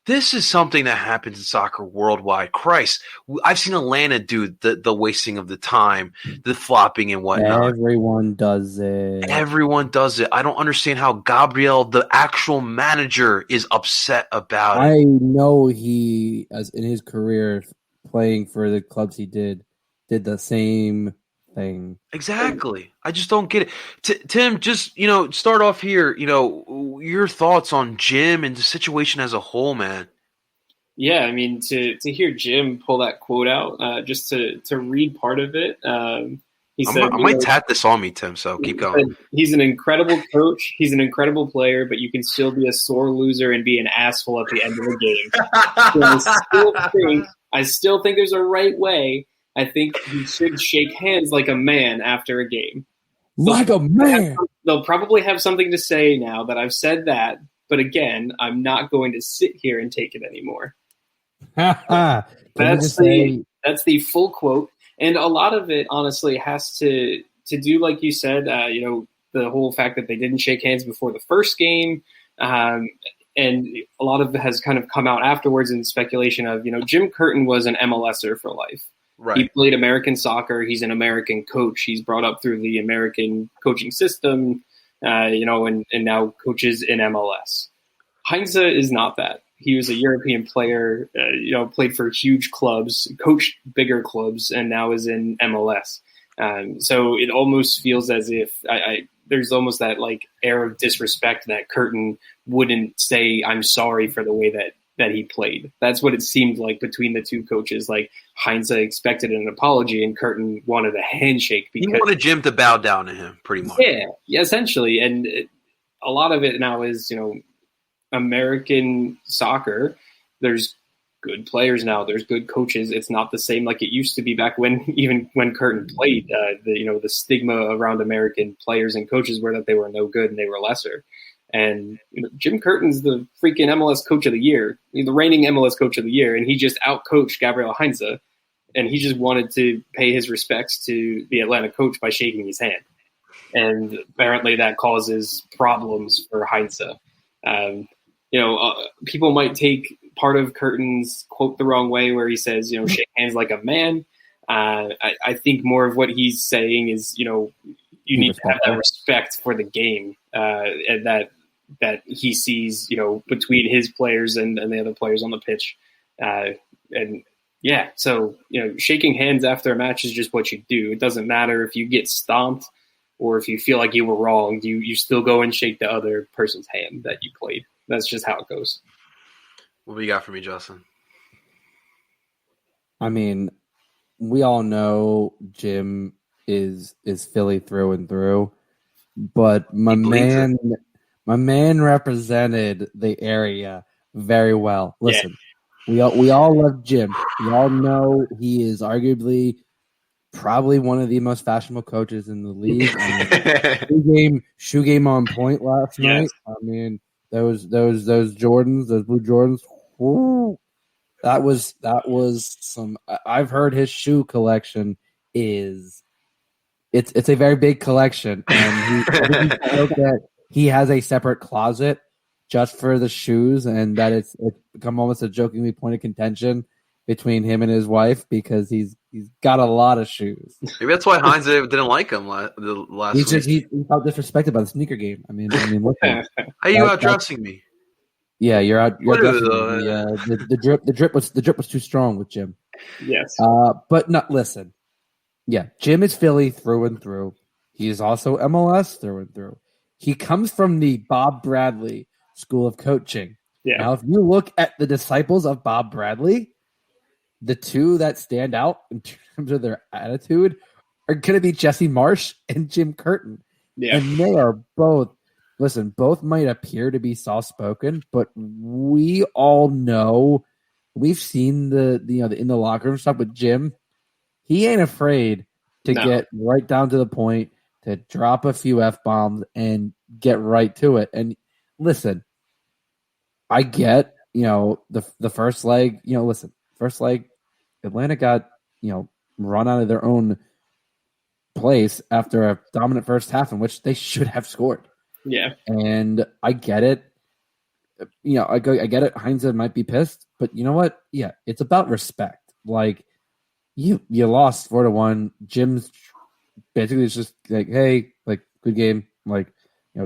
This is something that happens in soccer worldwide. Christ, I've seen Atlanta do the wasting of the time, the flopping and whatnot. Everyone does it. Everyone does it. I don't understand how Gabriel, the actual manager, is upset about it. I know he, as in his career playing for the clubs he did the same thing. Exactly. I just don't get it. Tim, just, start off here, your thoughts on Jim and the situation as a whole, man. Yeah, I mean, to hear Jim pull that quote out, just to read part of it, he said, I might tat this on me, Tim, so keep going. He's an incredible coach. He's an incredible player, but you can still be a sore loser and be an asshole at the end of the game. So I still think there's a right way. I think you should shake hands like a man after a game. Like a man. They'll probably have something to say now that I've said that, but again, I'm not going to sit here and take it anymore. That's the full quote, and a lot of it honestly has to do, like you said, the whole fact that they didn't shake hands before the first game. And a lot of it has kind of come out afterwards in speculation of, Jim Curtin was an MLSer for life. Right. He played American soccer. He's an American coach. He's brought up through the American coaching system, and now coaches in MLS. Heinze is not that. He was a European player, played for huge clubs, coached bigger clubs, and now is in MLS. So it almost feels as if there's almost that like air of disrespect that Curtin wouldn't say, I'm sorry for the way that he played. That's what it seemed like between the two coaches. Like Heinze expected an apology and Curtin wanted a handshake. Because he wanted Jim to bow down to him pretty much. Yeah, essentially. And a lot of it now is, American soccer. There's good players now. There's good coaches. It's not the same like it used to be back when Curtin played. The stigma around American players and coaches were that they were no good and they were lesser. And Jim Curtin's the freaking MLS Coach of the Year, the reigning MLS Coach of the Year, and he just outcoached Gabriel Heinze, and he just wanted to pay his respects to the Atlanta coach by shaking his hand. And apparently that causes problems for Heinze. People might take part of Curtin's quote the wrong way where he says, shake hands like a man. I think more of what he's saying is, you need to have that respect for the game and that he sees, between his players and the other players on the pitch. So, shaking hands after a match is just what you do. It doesn't matter if you get stomped or if you feel like you were wronged, you still go and shake the other person's hand that you played. That's just how it goes. What do you got for me, Justin? I mean, we all know Jim is Philly through and through, but my man represented the area very well. Listen, we all love Jim. We all know he is arguably probably one of the most fashionable coaches in the league. Shoe game on point last night. I mean, those Jordans, those blue Jordans. Whoo, that was some. I've heard his shoe collection is it's a very big collection, and he has a separate closet just for the shoes, and that it's become almost a jokingly point of contention between him and his wife because he's got a lot of shoes. Maybe that's why Heinze didn't like him the last week. He felt disrespected by the sneaker game. I mean, look. How are you out dressing me? Yeah, you're out. The drip was too strong with Jim. Yes. But not listen. Yeah, Jim is Philly through and through. He is also MLS through and through. He comes from the Bob Bradley School of Coaching. Yeah. Now, if you look at the disciples of Bob Bradley, the two that stand out in terms of their attitude are going to be Jesse Marsch and Jim Curtin. Yeah. And they are both might appear to be soft-spoken, but we all know, we've seen the in the locker room stuff with Jim. He ain't afraid to get right down to the point, to drop a few F-bombs and get right to it. And listen, I get, the first leg, first leg, Atlanta got, run out of their own place after a dominant first half in which they should have scored. Yeah. And I get it. I get it. Heinze might be pissed, but you know what? Yeah, it's about respect. Like, you lost 4-1. Jim's basically just like, hey, like, good game. Like,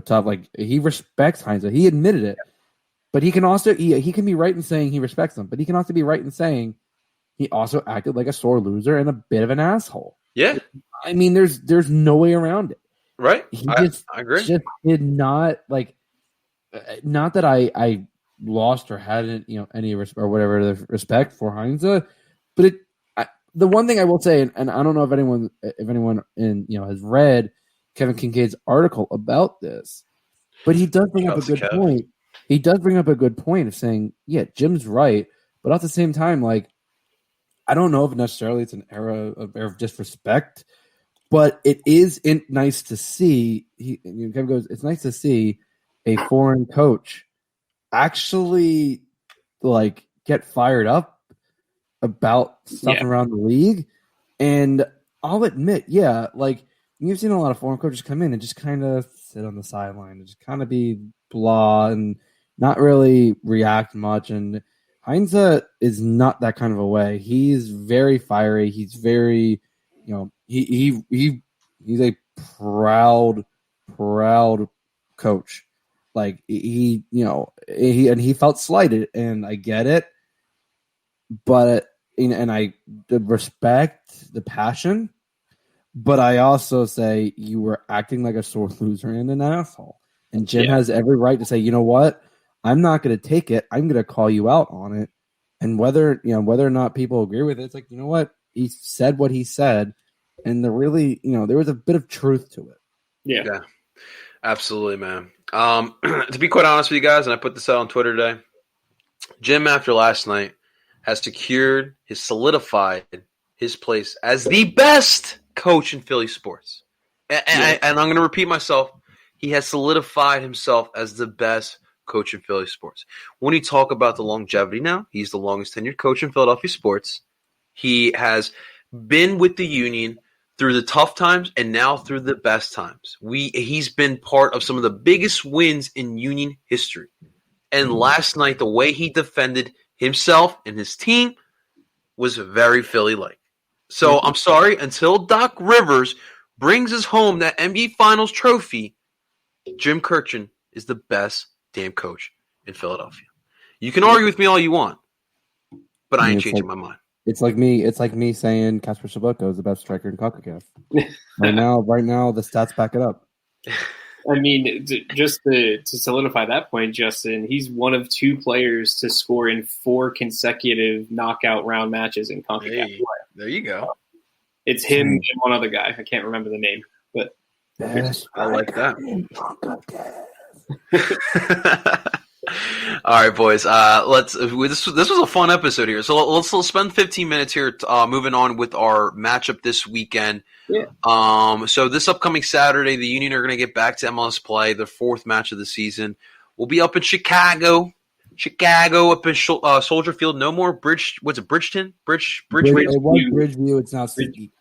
tough. Like, he respects Heinze. He admitted it. But he can also he can be right in saying he respects him, but he can also be right in saying he also acted like a sore loser and a bit of an asshole. Yeah. I mean, there's no way around it. Right. I agree. Just did not not that I lost or hadn't, any or whatever the respect for Heinze, but the one thing I will say, and I don't know if anyone has read Kevin Kincaid's article about this, but he does bring up a good point. He does bring up a good point of saying, yeah, Jim's right, but at the same time, like, I don't know if necessarily it's an era of disrespect, but it is nice to see. Kevin goes, it's nice to see a foreign coach actually like get fired up about stuff around the league. And I'll admit, like, you've seen a lot of foreign coaches come in and just kind of sit on the sideline and just kind of be blah and not really react much. And Heinze is not that kind of a way. He's very fiery. He's very, he's a proud coach. Like he felt slighted, and I get it, but and I respect the passion, but I also say you were acting like a sore loser and an asshole. And Jim has every right to say, you know what, I'm not going to take it. I'm going to call you out on it. And whether or not people agree with it, it's like, you know what, he said what he said, and there was a bit of truth to it. Yeah, absolutely, man. To be quite honest with you guys, and I put this out on Twitter today, Jim, after last night, has solidified his place as the best coach in Philly sports. And I'm going to repeat myself. He has solidified himself as the best coach in Philly sports. When you talk about the longevity now, he's the longest tenured coach in Philadelphia sports. He has been with the Union through the tough times and now through the best times. He's been part of some of the biggest wins in Union history. And last night, the way he defended himself and his team was very Philly-like. So I'm sorry, until Doc Rivers brings us home that NBA Finals trophy, Jim Kirchin is the best damn coach in Philadelphia. You can argue with me all you want, but I ain't changing my mind. It's like me saying Kasper Schmeichel is the best striker in CONCACAF. Right now, the stats back it up. I mean, just to solidify that point, Justin, he's one of 2 players to score in 4 consecutive knockout round matches in CONCACAF. Hey, there you go. It's him and one other guy. I can't remember the name, but I like that. All right, boys. This was a fun episode here. So let's spend 15 minutes here moving on with our matchup this weekend. Yeah. So this upcoming Saturday, the Union are going to get back to MLS play, their 4th match of the season. We'll be up in Chicago up in Soldier Field. No more Bridgeton? Bridgeview. It was Bridgeview. It's now City.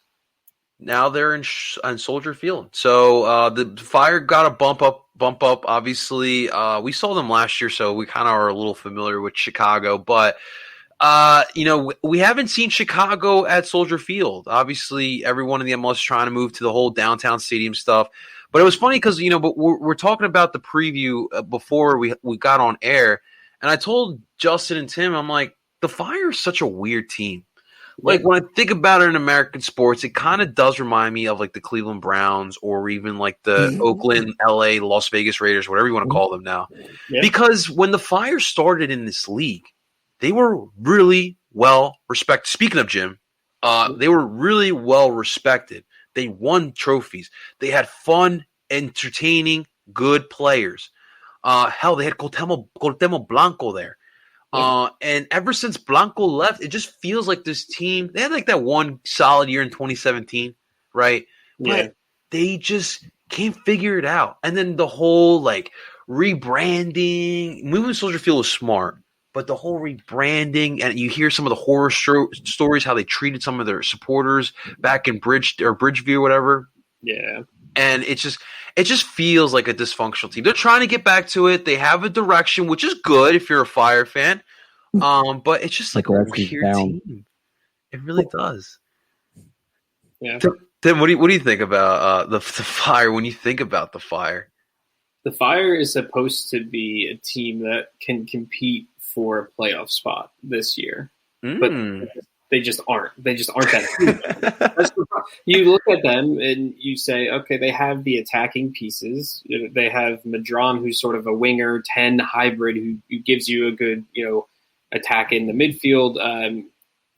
Now they're in Soldier Field. So the Fire got a bump up. Obviously, we saw them last year, so we kind of are a little familiar with Chicago. But we haven't seen Chicago at Soldier Field. Obviously, everyone in the MLS is trying to move to the whole downtown stadium stuff. But it was funny because but we're talking about the preview before we got on air, and I told Justin and Tim, I'm like, the Fire is such a weird team. Like, when I think about it in American sports, it kind of does remind me of, like, the Cleveland Browns or even, like, the Oakland, L.A., Las Vegas Raiders, whatever you want to call them now. Yeah. Because when the Fire started in this league, they were really well respected. Speaking of Jim, they were really well respected. They won trophies. They had fun, entertaining, good players. Hell, they had Cuauhtémoc Blanco there. And ever since Blanco left, it just feels like this team, they had like that one solid year in 2017, right? Yeah. But they just can't figure it out. And then the whole like rebranding, moving Soldier Field was smart, but the whole rebranding, and you hear some of the horror stories, how they treated some of their supporters back in Bridgeview or whatever. Yeah. And it just feels like a dysfunctional team. They're trying to get back to it. They have a direction, which is good if you're a Fire fan. But it's just like a weird team. It really does. Yeah. Tim, what do you think about the Fire when you think about the Fire? The Fire is supposed to be a team that can compete for a playoff spot this year. But they just aren't. They just aren't that team. You look at them and you say, okay, they have the attacking pieces. They have Madron, who's sort of a winger 10 hybrid who gives you a good, attack in the midfield.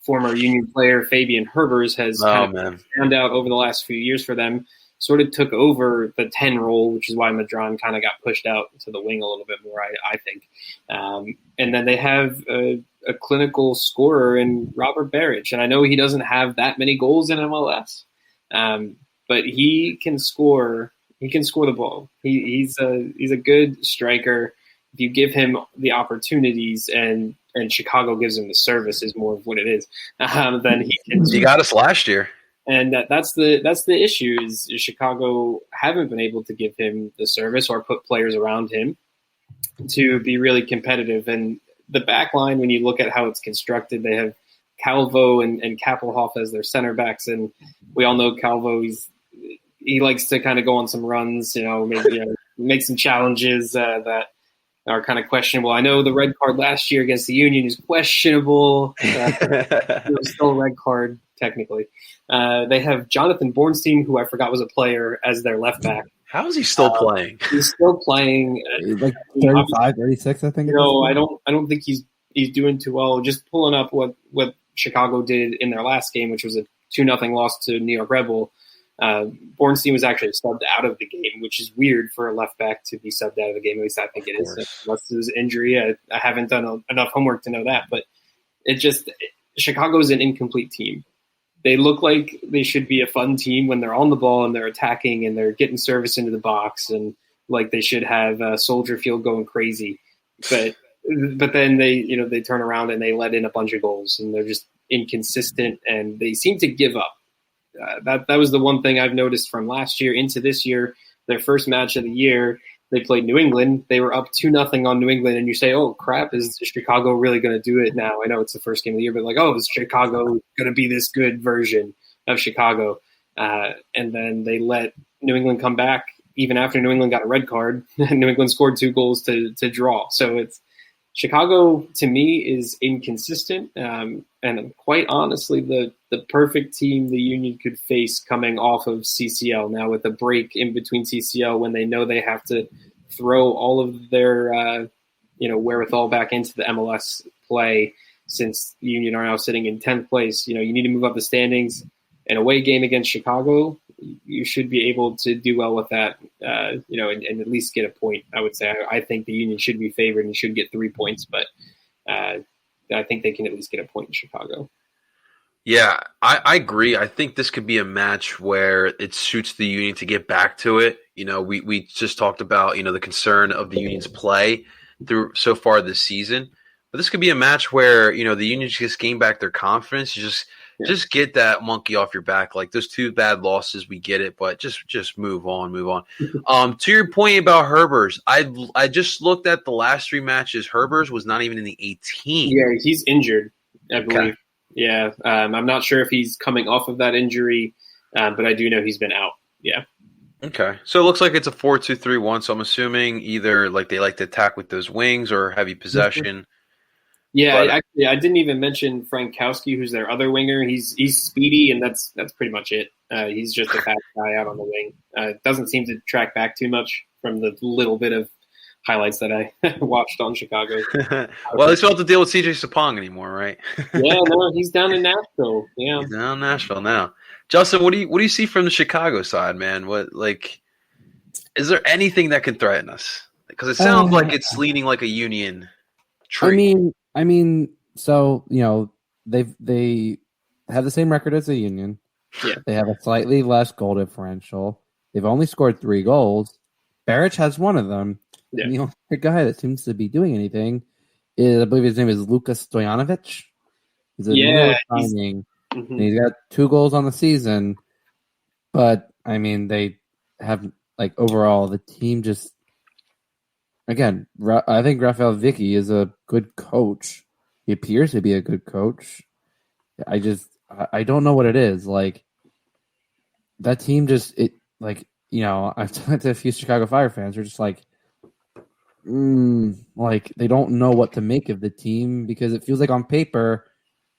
Former Union player Fabian Herbers has found out over the last few years for them. Sort of took over the 10 role, which is why Madron kind of got pushed out to the wing a little bit more, I think. And then they have a clinical scorer in Robert Beric. And I know he doesn't have that many goals in MLS, but he can score. He can score the ball. He's a good striker. If you give him the opportunities and Chicago gives him the service is more of what it is, then he can. He got us last year. And that's the issue is Chicago haven't been able to give him the service or put players around him. to be really competitive. And the back line, when you look at how it's constructed, they have Calvo and Kappelhoff as their center backs, and we all know Calvo. He likes to kind of go on some runs, maybe make some challenges that are kind of questionable. I know the red card last year against the Union is questionable. It was still a red card technically. They have Jonathan Bornstein, who I forgot was a player, as their left back. How is he still playing? He's still playing. Like 35, 36, I think. No, I don't think he's doing too well. Just pulling up what Chicago did in their last game, which was a 2-0 loss to New York Red Bull. Bornstein was actually subbed out of the game, which is weird for a left back to be subbed out of the game. At least I think it is. Unless it was injury. I haven't done enough homework to know that, but Chicago is an incomplete team. They look like they should be a fun team when they're on the ball and they're attacking and they're getting service into the box, and like they should have Soldier Field going crazy. But then they turn around and they let in a bunch of goals, and they're just inconsistent, and they seem to give up. That was the one thing I've noticed from last year into this year. Their first match of the year, they played New England. They were up 2-0 on New England, and you say, "Oh crap, is Chicago really going to do it now?" I know it's the first game of the year, but is Chicago going to be this good version of Chicago? And then they let New England come back, even after New England got a red card. New England scored 2 goals to draw. So it's Chicago, to me, is inconsistent, and quite honestly, the perfect team the Union could face coming off of CCL now, with a break in between CCL when they know they have to throw all of their wherewithal back into the MLS play, since the Union are now sitting in 10th place. You need to move up the standings. An away game against Chicago, you should be able to do well with that, and at least get a point. I would say I think the Union should be favored and should get 3 points, but I think they can at least get a point in Chicago. Yeah, I agree. I think this could be a match where it suits the Union to get back to it. We just talked about, the concern of the Union's play through so far this season. But this could be a match where, the Union just gain back their confidence. Just get that monkey off your back. Like those 2 bad losses, we get it, but just move on. To your point about Herbers, I just looked at the last 3 matches. Herbers was not even in the 18. Yeah, he's injured, I believe. Okay. Yeah, I'm not sure if he's coming off of that injury, but I do know he's been out. Yeah. Okay, so it looks like it's a 4-2-3-1. So I'm assuming either they like to attack with those wings or heavy possession. Yeah, I didn't even mention Frankowski, who's their other winger. He's speedy, and that's pretty much it. He's just a fast guy out on the wing. Doesn't seem to track back too much from the little bit of highlights that I watched on Chicago. Well, they still have to deal with CJ Sapong anymore, right? Yeah, no, he's down in Nashville. Yeah, he's down in Nashville now. Justin, what do you see from the Chicago side, man? Is there anything that can threaten us? Because it sounds like it's leaning like a Union tree. I mean, so they have the same record as the Union. Yeah, they have a slightly less goal differential. They've only scored 3 goals. Barrich has one of them. Yeah. And the only guy that seems to be doing anything is, I believe his name is Lukas Stojanovic. He's a new signing. And he's got 2 goals on the season. But I mean, they have overall the team just. Again, I think Rafael Vicky is a good coach. He appears to be a good coach. I don't know what it is. That team I've talked to a few Chicago Fire fans who are just they don't know what to make of the team, because it feels like on paper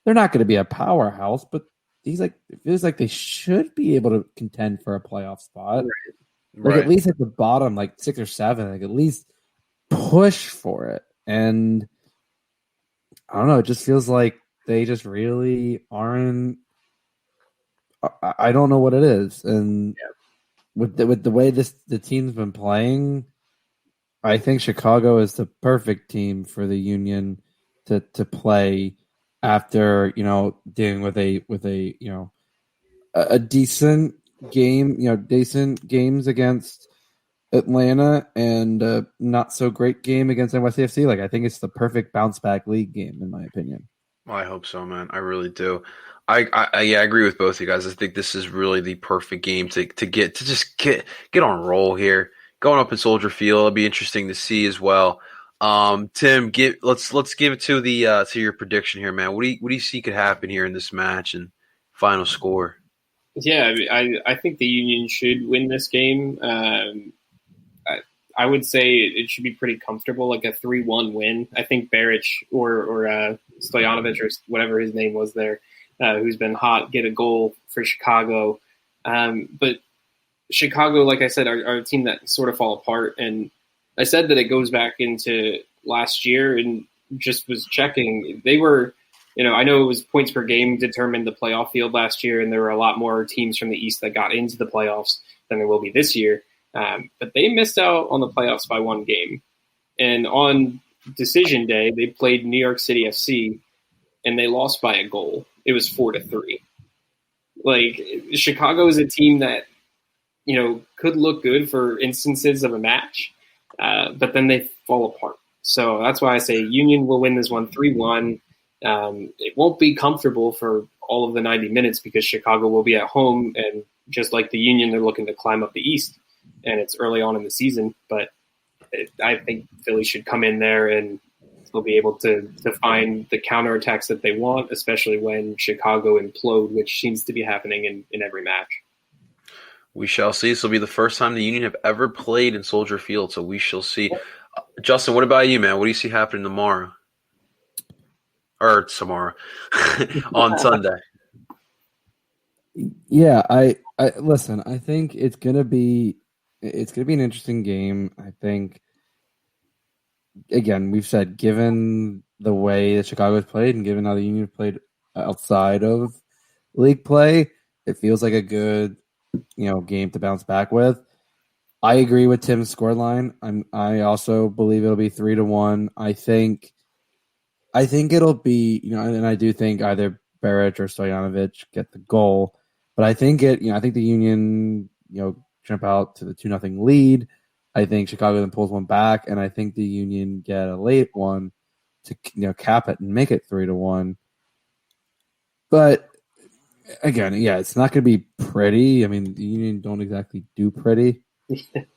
they're not going to be a powerhouse, but it feels like they should be able to contend for a playoff spot. Right. At least at the bottom, 6 or 7, at least push for it. And I don't know, it just feels like they just really aren't. I don't know what it is. And with the way the team's been playing, I think Chicago is the perfect team for the Union to play after dealing with a decent game, decent games against Atlanta and a not so great game against NYCFC. I think it's the perfect bounce back league game, in my opinion. Well, I hope so, man. I really do. I agree with both of you guys. I think this is really the perfect game to get on roll here. Going up in Soldier Field, it'll be interesting to see as well. Tim, let's give it to the to your prediction here, man. What do you see could happen here in this match and final score? Yeah, I think the Union should win this game. I would say it should be pretty comfortable, like a 3-1 win. I think Beric or Stojanovic or whatever his name was there, who's been hot, get a goal for Chicago. But Chicago, like I said, are a team that sort of fall apart. And I said that it goes back into last year and just was checking. They were, I know it was points per game determined the playoff field last year, and there were a lot more teams from the East that got into the playoffs than there will be this year. But they missed out on the playoffs by one game. And on decision day, they played New York City FC, and they lost by a goal. It was 4-3. Like, Chicago is a team that, could look good for instances of a match, but then they fall apart. So that's why I say Union will win this one 3-1. It won't be comfortable for all of the 90 minutes because Chicago will be at home, and just like the Union, they're looking to climb up the East. And it's early on in the season, but I think Philly should come in there and they'll be able to find the counterattacks that they want, especially when Chicago implode, which seems to be happening in every match. We shall see. This will be the first time the Union have ever played in Soldier Field, so we shall see. Justin, what about you, man? What do you see happening tomorrow? Or tomorrow on Sunday? Yeah, I listen. I think it's gonna be an interesting game. I think, again, we've said, given the way that Chicago's played and given how the Union played outside of league play, it feels like a good, game to bounce back with. I agree with Tim's scoreline. I also believe it'll be 3-1. I think it'll be, and I do think either Beric or Stojanovic get the goal, but I think I think the Union, jump out to the 2-0 lead. I think Chicago then pulls one back, and I think the Union get a late one to cap it and make it 3-1. But again, yeah, it's not going to be pretty. I mean, the Union don't exactly do pretty,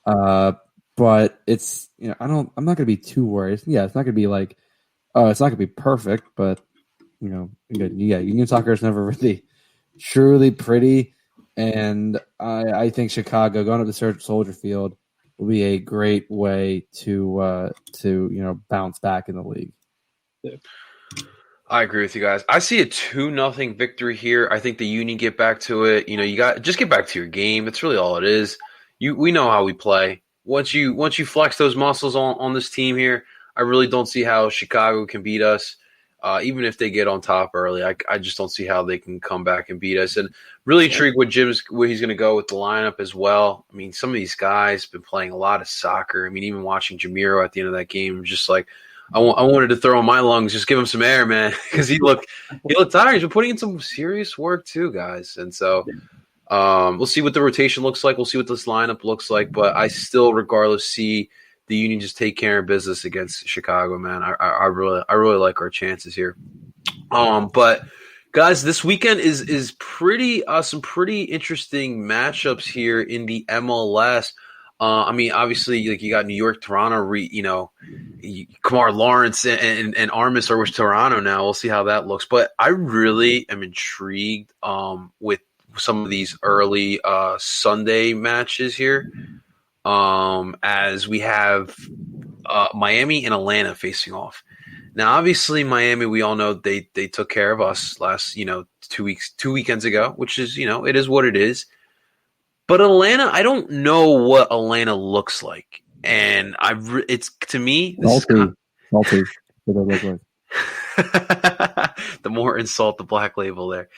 but it's I'm not going to be too worried. Yeah, it's not going to be like, it's not going to be perfect, but Union soccer is never really truly pretty. And I think Chicago going up to Soldier Field will be a great way to bounce back in the league. Yeah. I agree with you guys. I see a 2-0 victory here. I think the Union get back to it. You just get back to your game. That's really all it is. We know how we play. Once you flex those muscles on this team here, I really don't see how Chicago can beat us. Even if they get on top early, I just don't see how they can come back and beat us. And really intrigued where he's going to go with the lineup as well. I mean, some of these guys have been playing a lot of soccer. I mean, even watching Jamiro at the end of that game, I'm just like, I wanted to throw in my lungs, just give him some air, man, because he looked tired. He's been putting in some serious work too, guys. And so we'll see what the rotation looks like. We'll see what this lineup looks like. But I still, regardless, see the Union just take care of business against Chicago, man. I really like our chances here. But guys, this weekend is pretty some pretty interesting matchups here in the MLS. I mean, obviously, like, you got New York, Toronto. Kamar Lawrence and Armas are with Toronto now. We'll see how that looks. But I really am intrigued with some of these early Sunday matches here. As we have Miami and Atlanta facing off. Now, obviously, Miami, we all know they took care of us last 2 weekends ago, which is it is what it is. But Atlanta, I don't know what Atlanta looks like, and it's to me salty. The more insult, the black label there.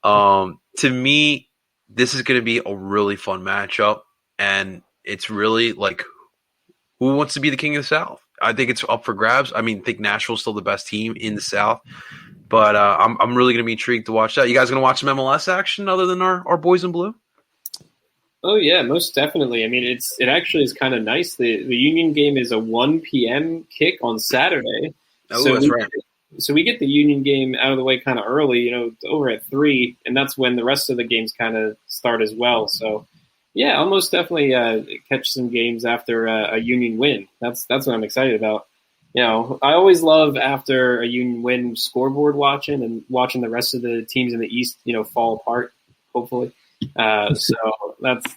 To me, this is going to be a really fun matchup, and it's really like, who wants to be the king of the South? I think it's up for grabs. I mean, I think Nashville's still the best team in the South, but I'm really going to be intrigued to watch that. You guys going to watch some MLS action other than our boys in blue? Oh yeah, most definitely. I mean, it actually is kind of nice. The Union game is a 1 p.m. kick on Saturday. Oh, so that's right. So we get the Union game out of the way kind of early, over at 3, and that's when the rest of the games kind of start as well. So yeah, I'll most definitely catch some games after a Union win. That's what I'm excited about. I always love after a Union win scoreboard watching and watching the rest of the teams in the East, fall apart. Hopefully, so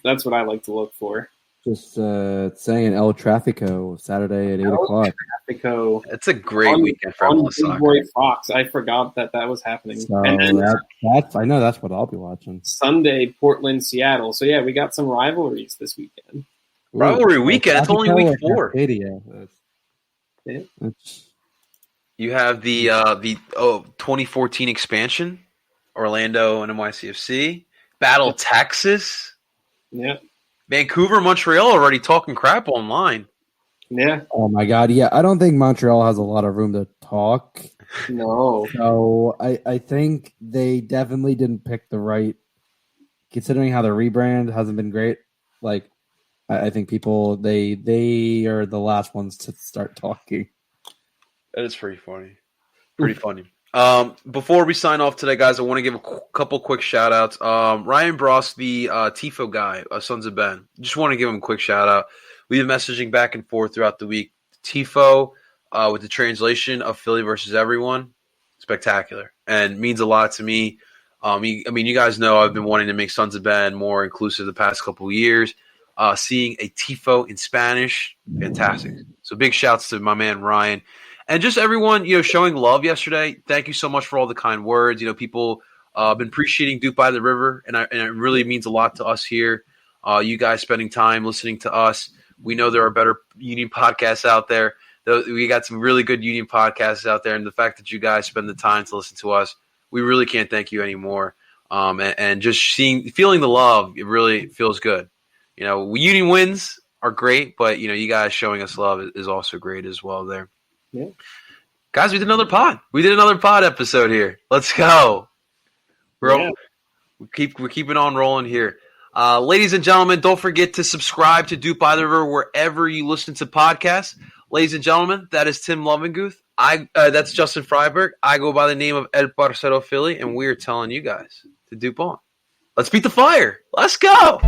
that's what I like to look for. Just saying El Trafico Saturday at 8:00. Trafico. It's a great weekend for MLS soccer. Boy Fox. I forgot that was happening. So and then I know that's what I'll be watching. Sunday, Portland, Seattle. So yeah, we got some rivalries this weekend. Rivalry weekend. It's only week 4. Yeah. You have the 2014 expansion, Orlando and NYCFC, Battle Texas. Yeah. Vancouver, Montreal already talking crap online. Yeah. Oh my God. Yeah, I don't think Montreal has a lot of room to talk. No. So I think they definitely didn't pick the right, considering how the rebrand hasn't been great. Like, I think people they are the last ones to start talking. That is pretty funny. Pretty funny. Before we sign off today, guys, I want to give a couple quick shout outs. Ryan Bross, the Tifo guy, Sons of Ben. Just want to give him a quick shout out. We've been messaging back and forth throughout the week. Tifo, with the translation of Philly versus everyone, spectacular and means a lot to me. You guys know I've been wanting to make Sons of Ben more inclusive the past couple of years. Seeing a Tifo in Spanish, fantastic. So big shouts to my man Ryan. And just everyone, showing love yesterday. Thank you so much for all the kind words. People have been appreciating DOOP by the River, and it really means a lot to us here. You guys spending time listening to us. We know there are better Union podcasts out there. We got some really good Union podcasts out there, and the fact that you guys spend the time to listen to us, we really can't thank you anymore. And just feeling the love, it really feels good. Union wins are great, but you guys showing us love is also great as well there. Yeah. Guys, we did another pod. We did another pod episode here. Let's go. We're keeping on rolling here. Ladies and gentlemen, don't forget to subscribe to DOOP by the River wherever you listen to podcasts. Ladies and gentlemen, that is Tim Lovinguth. That's Justin Freiberg. I go by the name of El Parcero Philly, and we are telling you guys to DOOP on. Let's beat the fire. Let's go.